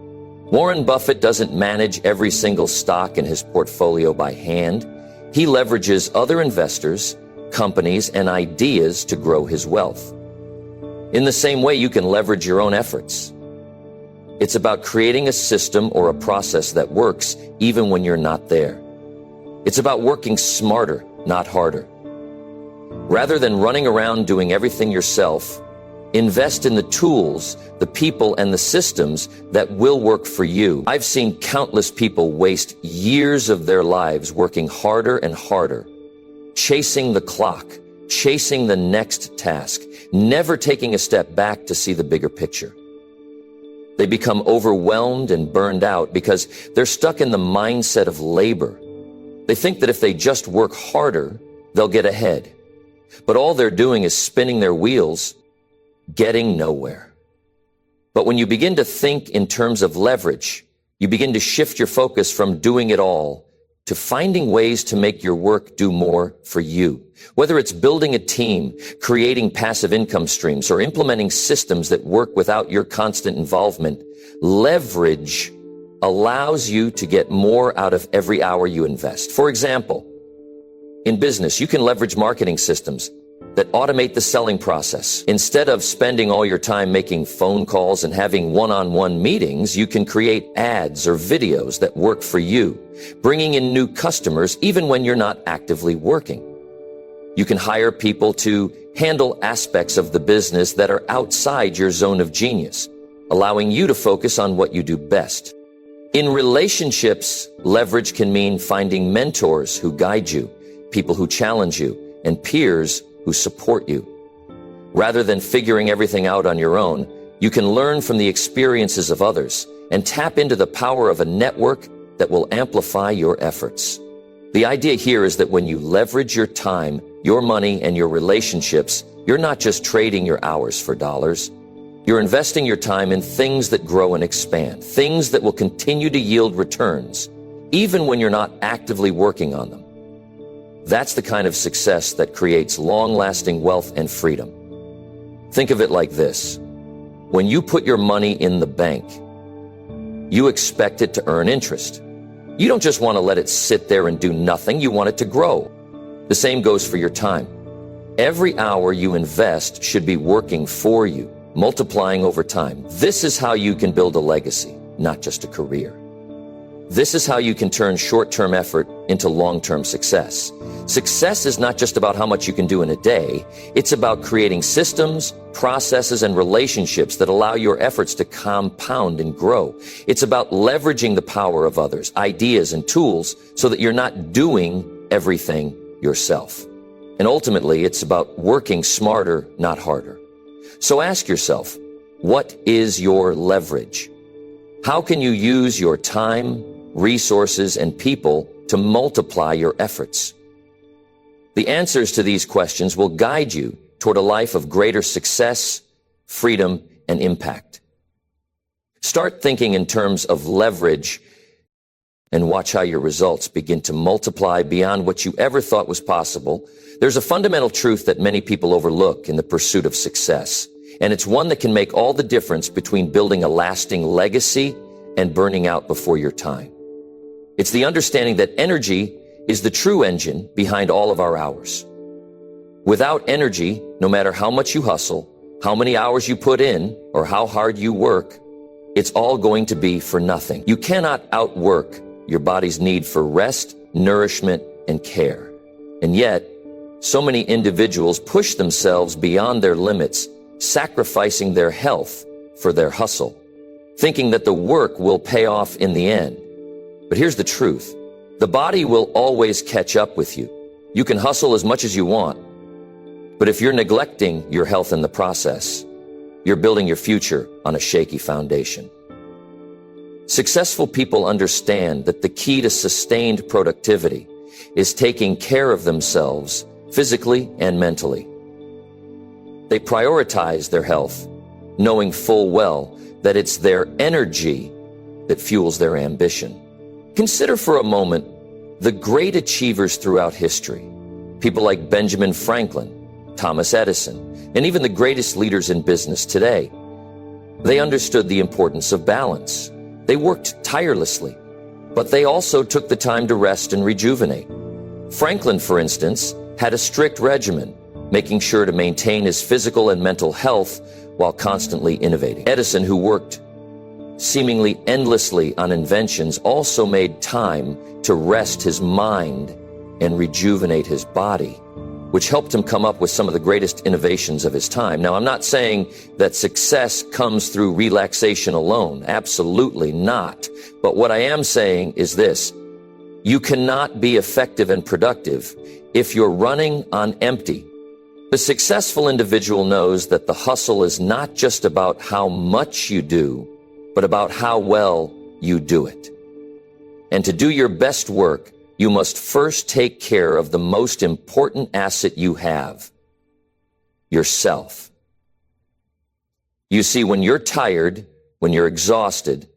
Warren Buffett doesn't manage every single stock in his portfolio by hand. He leverages other investors, companies, and ideas to grow his wealth. In the same way, you can leverage your own efforts. It's about creating a system or a process that works even when you're not there. It's about working smarter, not harder. Rather than running around doing everything yourself, invest in the tools, the people, and the systems that will work for you. I've seen countless people waste years of their lives working harder and harder, chasing the clock, chasing the next task, never taking a step back to see the bigger picture. They become overwhelmed and burned out because they're stuck in the mindset of labor. They think that if they just work harder, they'll get ahead. But all they're doing is spinning their wheels, getting nowhere. But when you begin to think in terms of leverage, you begin to shift your focus from doing it all to finding ways to make your work do more for you. Whether it's building a team, creating passive income streams, or implementing systems that work without your constant involvement, leverage allows you to get more out of every hour you invest. For example, in business, you can leverage marketing systems that automate the selling process. Instead of spending all your time making phone calls and having one-on-one meetings, you can create ads or videos that work for you, bringing in new customers even when you're not actively working. You can hire people to handle aspects of the business that are outside your zone of genius. allowing you to focus on what you do best. In relationships, leverage can mean finding mentors who guide you, people who challenge you, and peers who support you. Rather than figuring everything out on your own, you can learn from the experiences of others and tap into the power of a network that will amplify your efforts. The idea here is that when you leverage your time, your money, and your relationships, you're not just trading your hours for dollars. You're investing your time in things that grow and expand, things that will continue to yield returns, even when you're not actively working on them. That's the kind of success that creates long-lasting wealth and freedom. Think of it like this. When you put your money in the bank, you expect it to earn interest. You don't just want to let it sit there and do nothing. You want it to grow. The same goes for your time. Every hour you invest should be working for you, multiplying over time. This is how you can build a legacy, not just a career. This is how you can turn short-term effort into long-term success. Success is not just about how much you can do in a day. It's about creating systems, processes, and relationships that allow your efforts to compound and grow. It's about leveraging the power of others, ideas, and tools so that you're not doing everything yourself. And ultimately, it's about working smarter, not harder. So ask yourself, what is your leverage? How can you use your time, resources, and people to multiply your efforts? The answers to these questions will guide you toward a life of greater success, freedom, and impact. Start thinking in terms of leverage and watch how your results begin to multiply beyond what you ever thought was possible. There's a fundamental truth that many people overlook in the pursuit of success, and it's one that can make all the difference between building a lasting legacy and burning out before your time. It's the understanding that energy is the true engine behind all of our hours. Without energy, no matter how much you hustle, how many hours you put in, or how hard you work, it's all going to be for nothing. You cannot outwork your body's need for rest, nourishment, and care. And yet, so many individuals push themselves beyond their limits, sacrificing their health for their hustle, thinking that the work will pay off in the end. But here's the truth. The body will always catch up with you. You can hustle as much as you want, but if you're neglecting your health in the process, you're building your future on a shaky foundation. Successful people understand that the key to sustained productivity is taking care of themselves physically and mentally. They prioritize their health, knowing full well that it's their energy that fuels their ambition. Consider for a moment the great achievers throughout history, people like Benjamin Franklin, Thomas Edison, and even the greatest leaders in business today. They understood the importance of balance. They worked tirelessly, but they also took the time to rest and rejuvenate. Franklin, for instance, had a strict regimen, making sure to maintain his physical and mental health while constantly innovating. Edison, who worked seemingly endlessly on inventions, also made time to rest his mind and rejuvenate his body, which helped him come up with some of the greatest innovations of his time. Now, I'm not saying that success comes through relaxation alone. Absolutely not. But what I am saying is this: you cannot be effective and productive if you're running on empty. The successful individual knows that the hustle is not just about how much you do, but about how well you do it. And to do your best work, you must first take care of the most important asset you have, yourself. You see, when you're tired, when you're exhausted,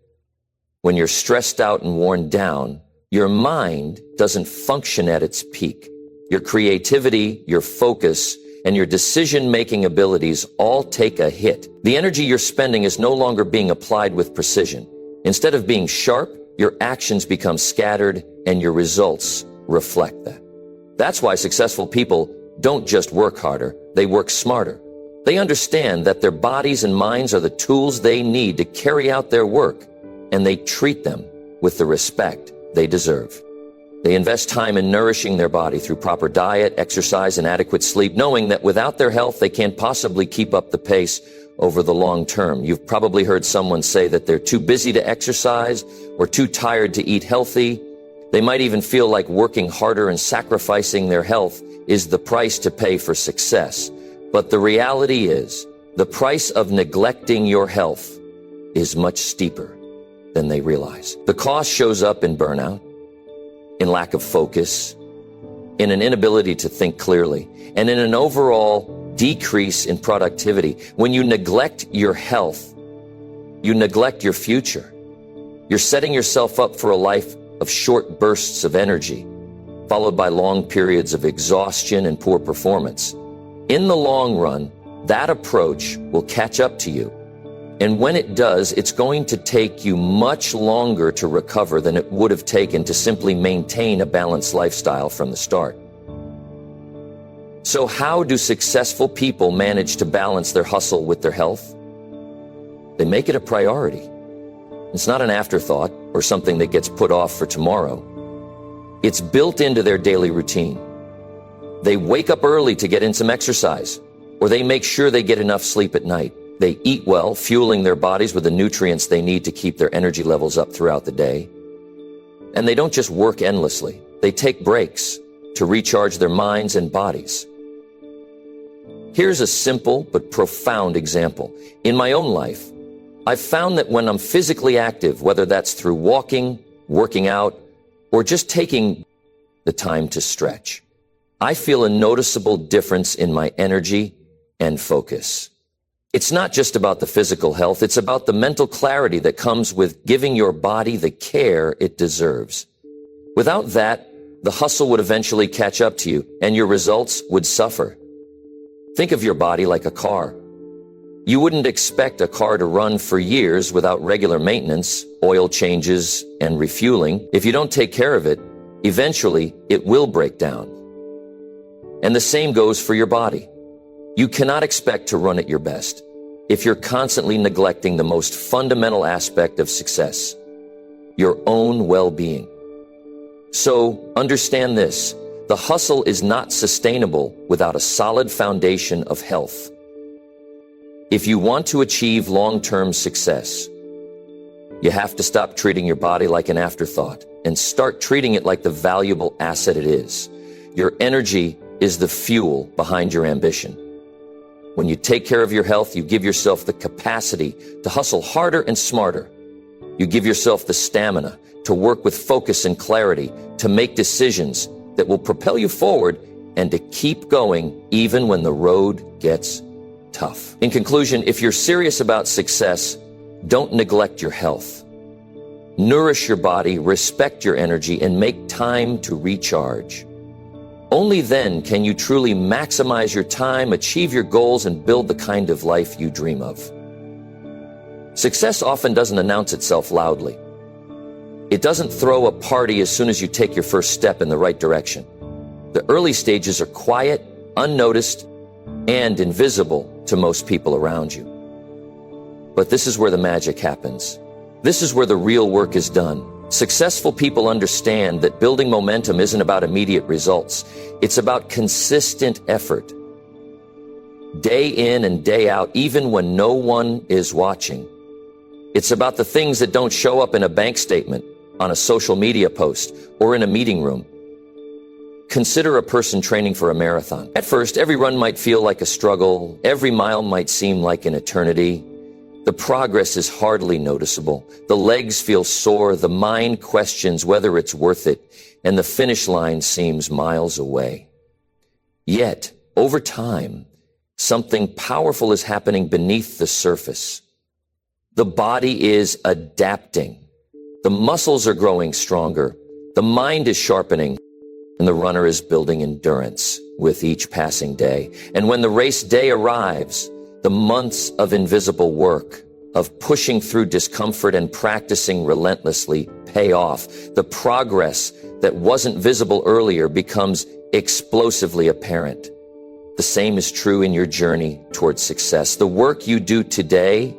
when you're stressed out and worn down, your mind doesn't function at its peak. Your creativity, your focus, and your decision-making abilities all take a hit. The energy you're spending is no longer being applied with precision. Instead of being sharp, your actions become scattered and your results reflect that. That's why successful people don't just work harder, they work smarter. They understand that their bodies and minds are the tools they need to carry out their work, and they treat them with the respect they deserve. They invest time in nourishing their body through proper diet, exercise, and adequate sleep, knowing that without their health, they can't possibly keep up the pace over the long term. You've probably heard someone say that they're too busy to exercise or too tired to eat healthy. They might even feel like working harder and sacrificing their health is the price to pay for success. But the reality is, the price of neglecting your health is much steeper than they realize. The cost shows up in burnout, in lack of focus, in an inability to think clearly, and in an overall decrease in productivity. When you neglect your health, you neglect your future. You're setting yourself up for a life of short bursts of energy, followed by long periods of exhaustion and poor performance. In the long run, that approach will catch up to you. And when it does, it's going to take you much longer to recover than it would have taken to simply maintain a balanced lifestyle from the start. So how do successful people manage to balance their hustle with their health? They make it a priority. It's not an afterthought or something that gets put off for tomorrow. It's built into their daily routine. They wake up early to get in some exercise, or they make sure they get enough sleep at night. They eat well, fueling their bodies with the nutrients they need to keep their energy levels up throughout the day. And they don't just work endlessly. They take breaks to recharge their minds and bodies. Here's a simple but profound example. In my own life, I've found that when I'm physically active, whether that's through walking, working out, or just taking the time to stretch, I feel a noticeable difference in my energy and focus. It's not just about the physical health, it's about the mental clarity that comes with giving your body the care it deserves. Without that, the hustle would eventually catch up to you, and your results would suffer. Think of your body like a car. You wouldn't expect a car to run for years without regular maintenance, oil changes, and refueling. If you don't take care of it, eventually it will break down. And the same goes for your body. You cannot expect to run at your best if you're constantly neglecting the most fundamental aspect of success, your own well-being. So understand this, the hustle is not sustainable without a solid foundation of health. If you want to achieve long-term success, you have to stop treating your body like an afterthought and start treating it like the valuable asset it is. Your energy is the fuel behind your ambition. When you take care of your health, you give yourself the capacity to hustle harder and smarter. You give yourself the stamina to work with focus and clarity, to make decisions that will propel you forward and to keep going even when the road gets tough. In conclusion, if you're serious about success, don't neglect your health. Nourish your body, respect your energy, and make time to recharge. Only then can you truly maximize your time, achieve your goals, and build the kind of life you dream of. Success often doesn't announce itself loudly. It doesn't throw a party as soon as you take your first step in the right direction. The early stages are quiet, unnoticed, and invisible to most people around you. But this is where the magic happens. This is where the real work is done. Successful people understand that building momentum isn't about immediate results. It's about consistent effort. Day in and day out, even when no one is watching. It's about the things that don't show up in a bank statement, on a social media post, or in a meeting room. Consider a person training for a marathon. At first, every run might feel like a struggle. Every mile might seem like an eternity. The progress is hardly noticeable. The legs feel sore. The mind questions whether it's worth it. And the finish line seems miles away. Yet, over time, something powerful is happening beneath the surface. The body is adapting. The muscles are growing stronger. The mind is sharpening. And the runner is building endurance with each passing day. And when the race day arrives, the months of invisible work, of pushing through discomfort and practicing relentlessly pay off. The progress that wasn't visible earlier becomes explosively apparent. The same is true in your journey towards success. The work you do today,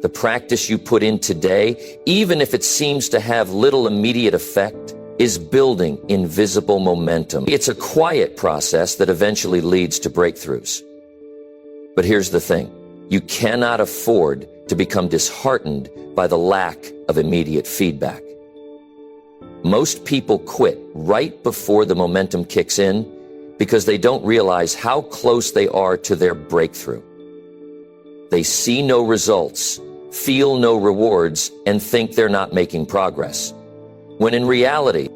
the practice you put in today, even if it seems to have little immediate effect, is building invisible momentum. It's a quiet process that eventually leads to breakthroughs. But here's the thing. You cannot afford to become disheartened by the lack of immediate feedback. Most people quit right before the momentum kicks in because they don't realize how close they are to their breakthrough. They see no results, feel no rewards, and think they're not making progress, when in reality,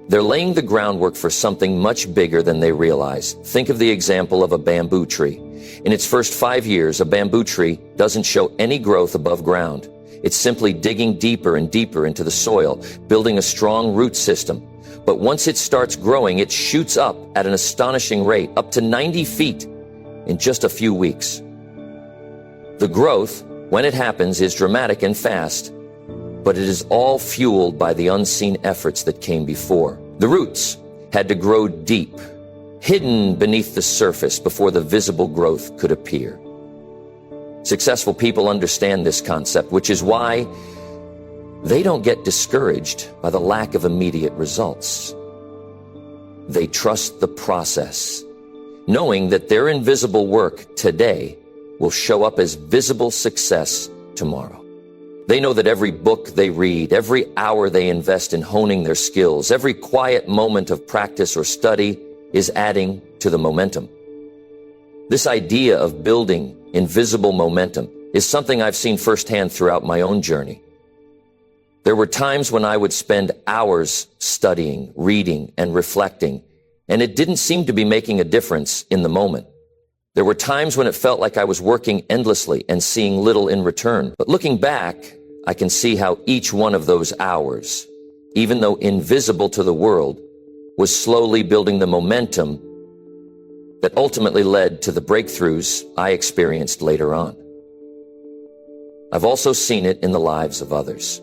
they're laying the groundwork for something much bigger than they realize. Think of the example of a bamboo tree. In its first 5 years, a bamboo tree doesn't show any growth above ground. It's simply digging deeper and deeper into the soil, building a strong root system. But once it starts growing, it shoots up at an astonishing rate, up to 90 feet in just a few weeks. The growth, when it happens, is dramatic and fast, but it is all fueled by the unseen efforts that came before. The roots had to grow deep, hidden beneath the surface before the visible growth could appear. Successful people understand this concept, which is why they don't get discouraged by the lack of immediate results. They trust the process, knowing that their invisible work today will show up as visible success tomorrow. They know that every book they read, every hour they invest in honing their skills, every quiet moment of practice or study is adding to the momentum. This idea of building invisible momentum is something I've seen firsthand throughout my own journey. There were times when I would spend hours studying, reading, and reflecting, and it didn't seem to be making a difference in the moment. There were times when it felt like I was working endlessly and seeing little in return. But looking back, I can see how each one of those hours, even though invisible to the world, was slowly building the momentum that ultimately led to the breakthroughs I experienced later on. I've also seen it in the lives of others.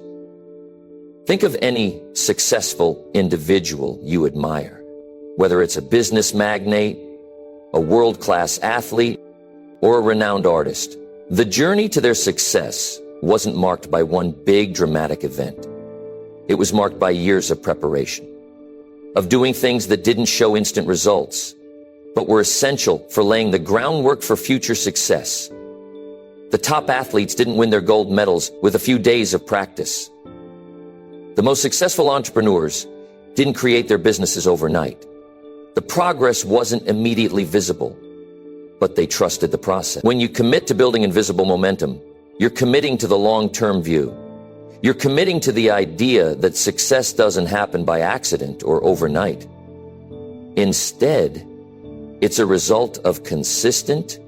Think of any successful individual you admire, whether it's a business magnate, a world-class athlete, or a renowned artist. The journey to their success wasn't marked by one big dramatic event. It was marked by years of preparation, of doing things that didn't show instant results, but were essential for laying the groundwork for future success. The top athletes didn't win their gold medals with a few days of practice. The most successful entrepreneurs didn't create their businesses overnight. The progress wasn't immediately visible, but they trusted the process. When you commit to building invisible momentum, you're committing to the long-term view. You're committing to the idea that success doesn't happen by accident or overnight. Instead, it's a result of consistent,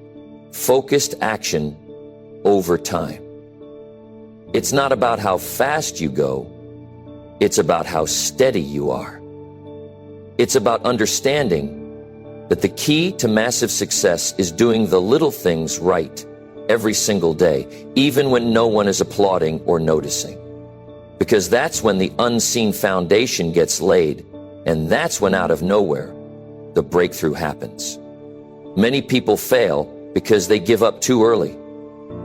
focused action over time. It's not about how fast you go, it's about how steady you are. It's about understanding that the key to massive success is doing the little things right every single day, even when no one is applauding or noticing. Because that's when the unseen foundation gets laid, and that's when out of nowhere, the breakthrough happens. Many people fail because they give up too early.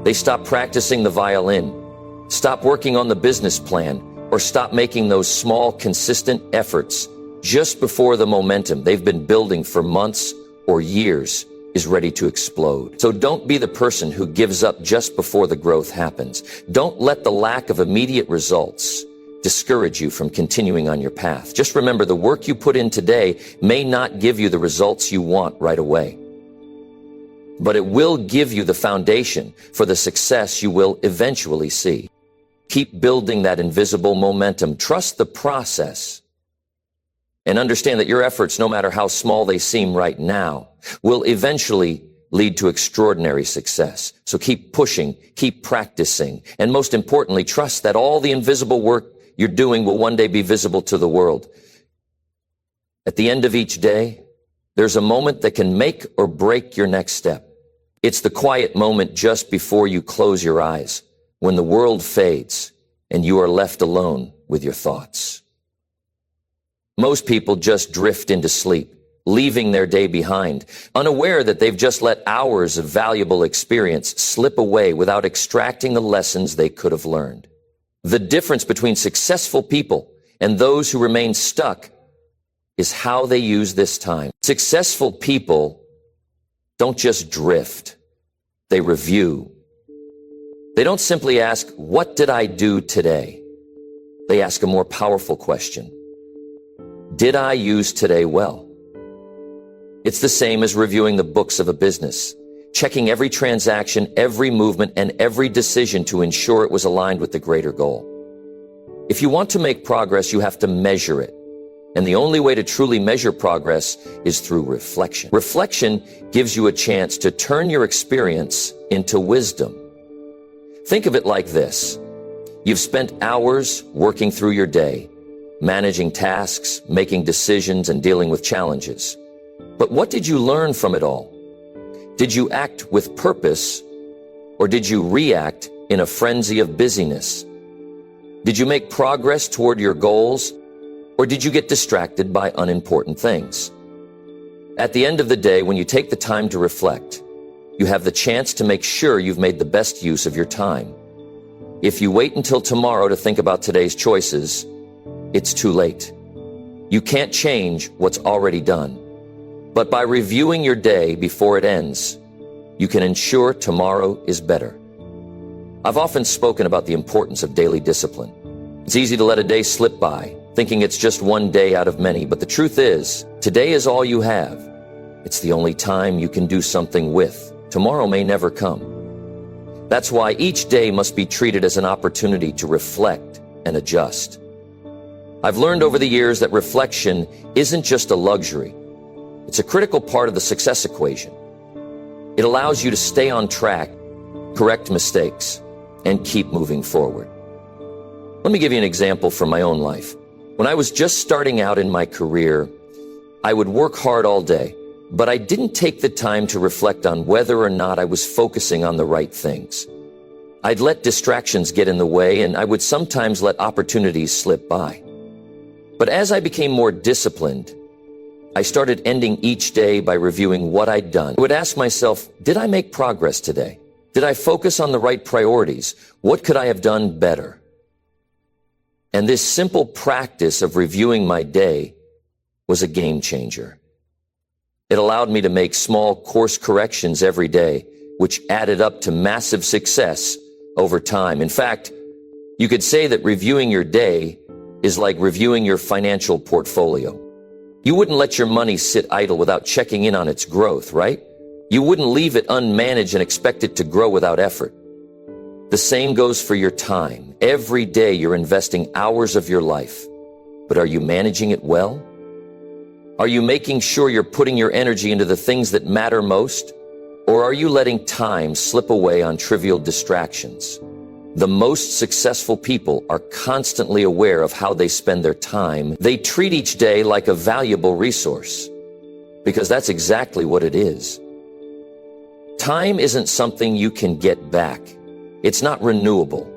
They stop practicing the violin, stop working on the business plan, or stop making those small, consistent efforts just before the momentum they've been building for months or years is ready to explode. So don't be the person who gives up just before the growth happens. Don't let the lack of immediate results discourage you from continuing on your path. Just remember, the work you put in today may not give you the results you want right away, but it will give you the foundation for the success you will eventually see. Keep building that invisible momentum. Trust the process. And understand that your efforts, no matter how small they seem right now, will eventually lead to extraordinary success. So keep pushing, keep practicing, and most importantly, trust that all the invisible work you're doing will one day be visible to the world. At the end of each day, there's a moment that can make or break your next step. It's the quiet moment just before you close your eyes, when the world fades and you are left alone with your thoughts. Most people just drift into sleep, leaving their day behind, unaware that they've just let hours of valuable experience slip away without extracting the lessons they could have learned. The difference between successful people and those who remain stuck is how they use this time. Successful people don't just drift. They review, They don't simply ask, "What did I do today?" They ask a more powerful question. Did I use today well? It's the same as reviewing the books of a business, checking every transaction, every movement, and every decision to ensure it was aligned with the greater goal. If you want to make progress, you have to measure it. And the only way to truly measure progress is through reflection. Reflection gives you a chance to turn your experience into wisdom. Think of it like this. You've spent hours working through your day, managing tasks, making decisions, and dealing with challenges. But what did you learn from it all? Did you act with purpose, or did you react in a frenzy of busyness? Did you make progress toward your goals, or did you get distracted by unimportant things? At the end of the day, when you take the time to reflect, you have the chance to make sure you've made the best use of your time. If you wait until tomorrow to think about today's choices, it's too late. You can't change what's already done. But by reviewing your day before it ends, you can ensure tomorrow is better. I've often spoken about the importance of daily discipline. It's easy to let a day slip by, thinking it's just one day out of many, but the truth is, today is all you have. It's the only time you can do something with. Tomorrow may never come. That's why each day must be treated as an opportunity to reflect and adjust. I've learned over the years that reflection isn't just a luxury. It's a critical part of the success equation. It allows you to stay on track, correct mistakes, and keep moving forward. Let me give you an example from my own life. When I was just starting out in my career, I would work hard all day, but I didn't take the time to reflect on whether or not I was focusing on the right things. I'd let distractions get in the way, and I would sometimes let opportunities slip by. But as I became more disciplined, I started ending each day by reviewing what I'd done. I would ask myself, did I make progress today? Did I focus on the right priorities? What could I have done better? And this simple practice of reviewing my day was a game changer. It allowed me to make small course corrections every day, which added up to massive success over time. In fact, you could say that reviewing your day is like reviewing your financial portfolio. You wouldn't let your money sit idle without checking in on its growth, right? You wouldn't leave it unmanaged and expect it to grow without effort. The same goes for your time. Every day you're investing hours of your life. But are you managing it well? Are you making sure you're putting your energy into the things that matter most? Or are you letting time slip away on trivial distractions? The most successful people are constantly aware of how they spend their time. They treat each day like a valuable resource, because that's exactly what it is. Time isn't something you can get back. It's not renewable.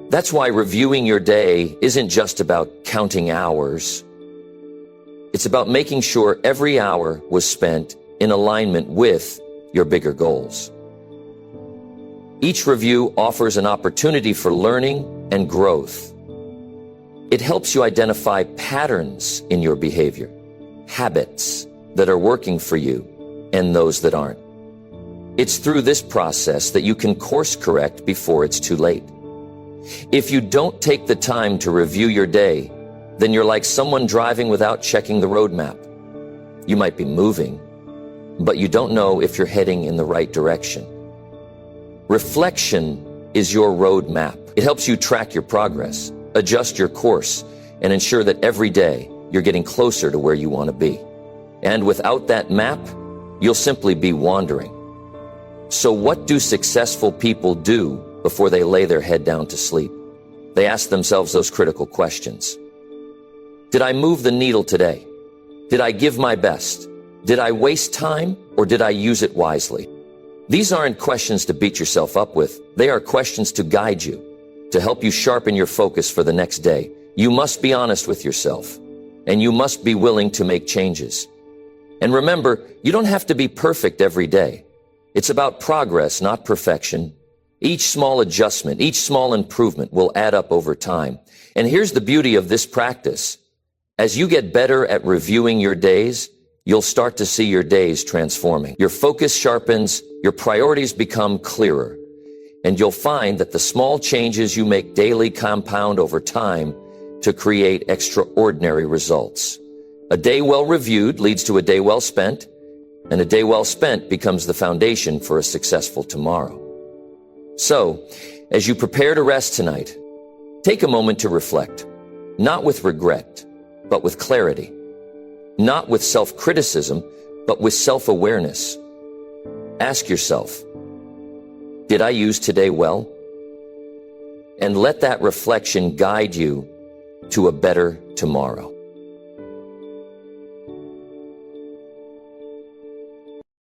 That's why reviewing your day isn't just about counting hours. It's about making sure every hour was spent in alignment with your bigger goals. Each review offers an opportunity for learning and growth. It helps you identify patterns in your behavior, habits that are working for you, and those that aren't. It's through this process that you can course correct before it's too late. If you don't take the time to review your day, then you're like someone driving without checking the road map. You might be moving, but you don't know if you're heading in the right direction. Reflection is your road map. It helps you track your progress, adjust your course, and ensure that every day you're getting closer to where you want to be. And without that map, you'll simply be wandering. So what do successful people do before they lay their head down to sleep? They ask themselves those critical questions. Did I move the needle today? Did I give my best? Did I waste time, or did I use it wisely? These aren't questions to beat yourself up with. They are questions to guide you, to help you sharpen your focus for the next day. You must be honest with yourself, and you must be willing to make changes. And remember, you don't have to be perfect every day. It's about progress, not perfection. Each small adjustment, each small improvement will add up over time. And here's the beauty of this practice. As you get better at reviewing your days, you'll start to see your days transforming. Your focus sharpens, your priorities become clearer, and you'll find that the small changes you make daily compound over time to create extraordinary results. A day well reviewed leads to a day well spent, and a day well spent becomes the foundation for a successful tomorrow. So, as you prepare to rest tonight, take a moment to reflect, not with regret, but with clarity, not with self-criticism, but with self-awareness. Ask yourself, did I use today well? And let that reflection guide you to a better tomorrow.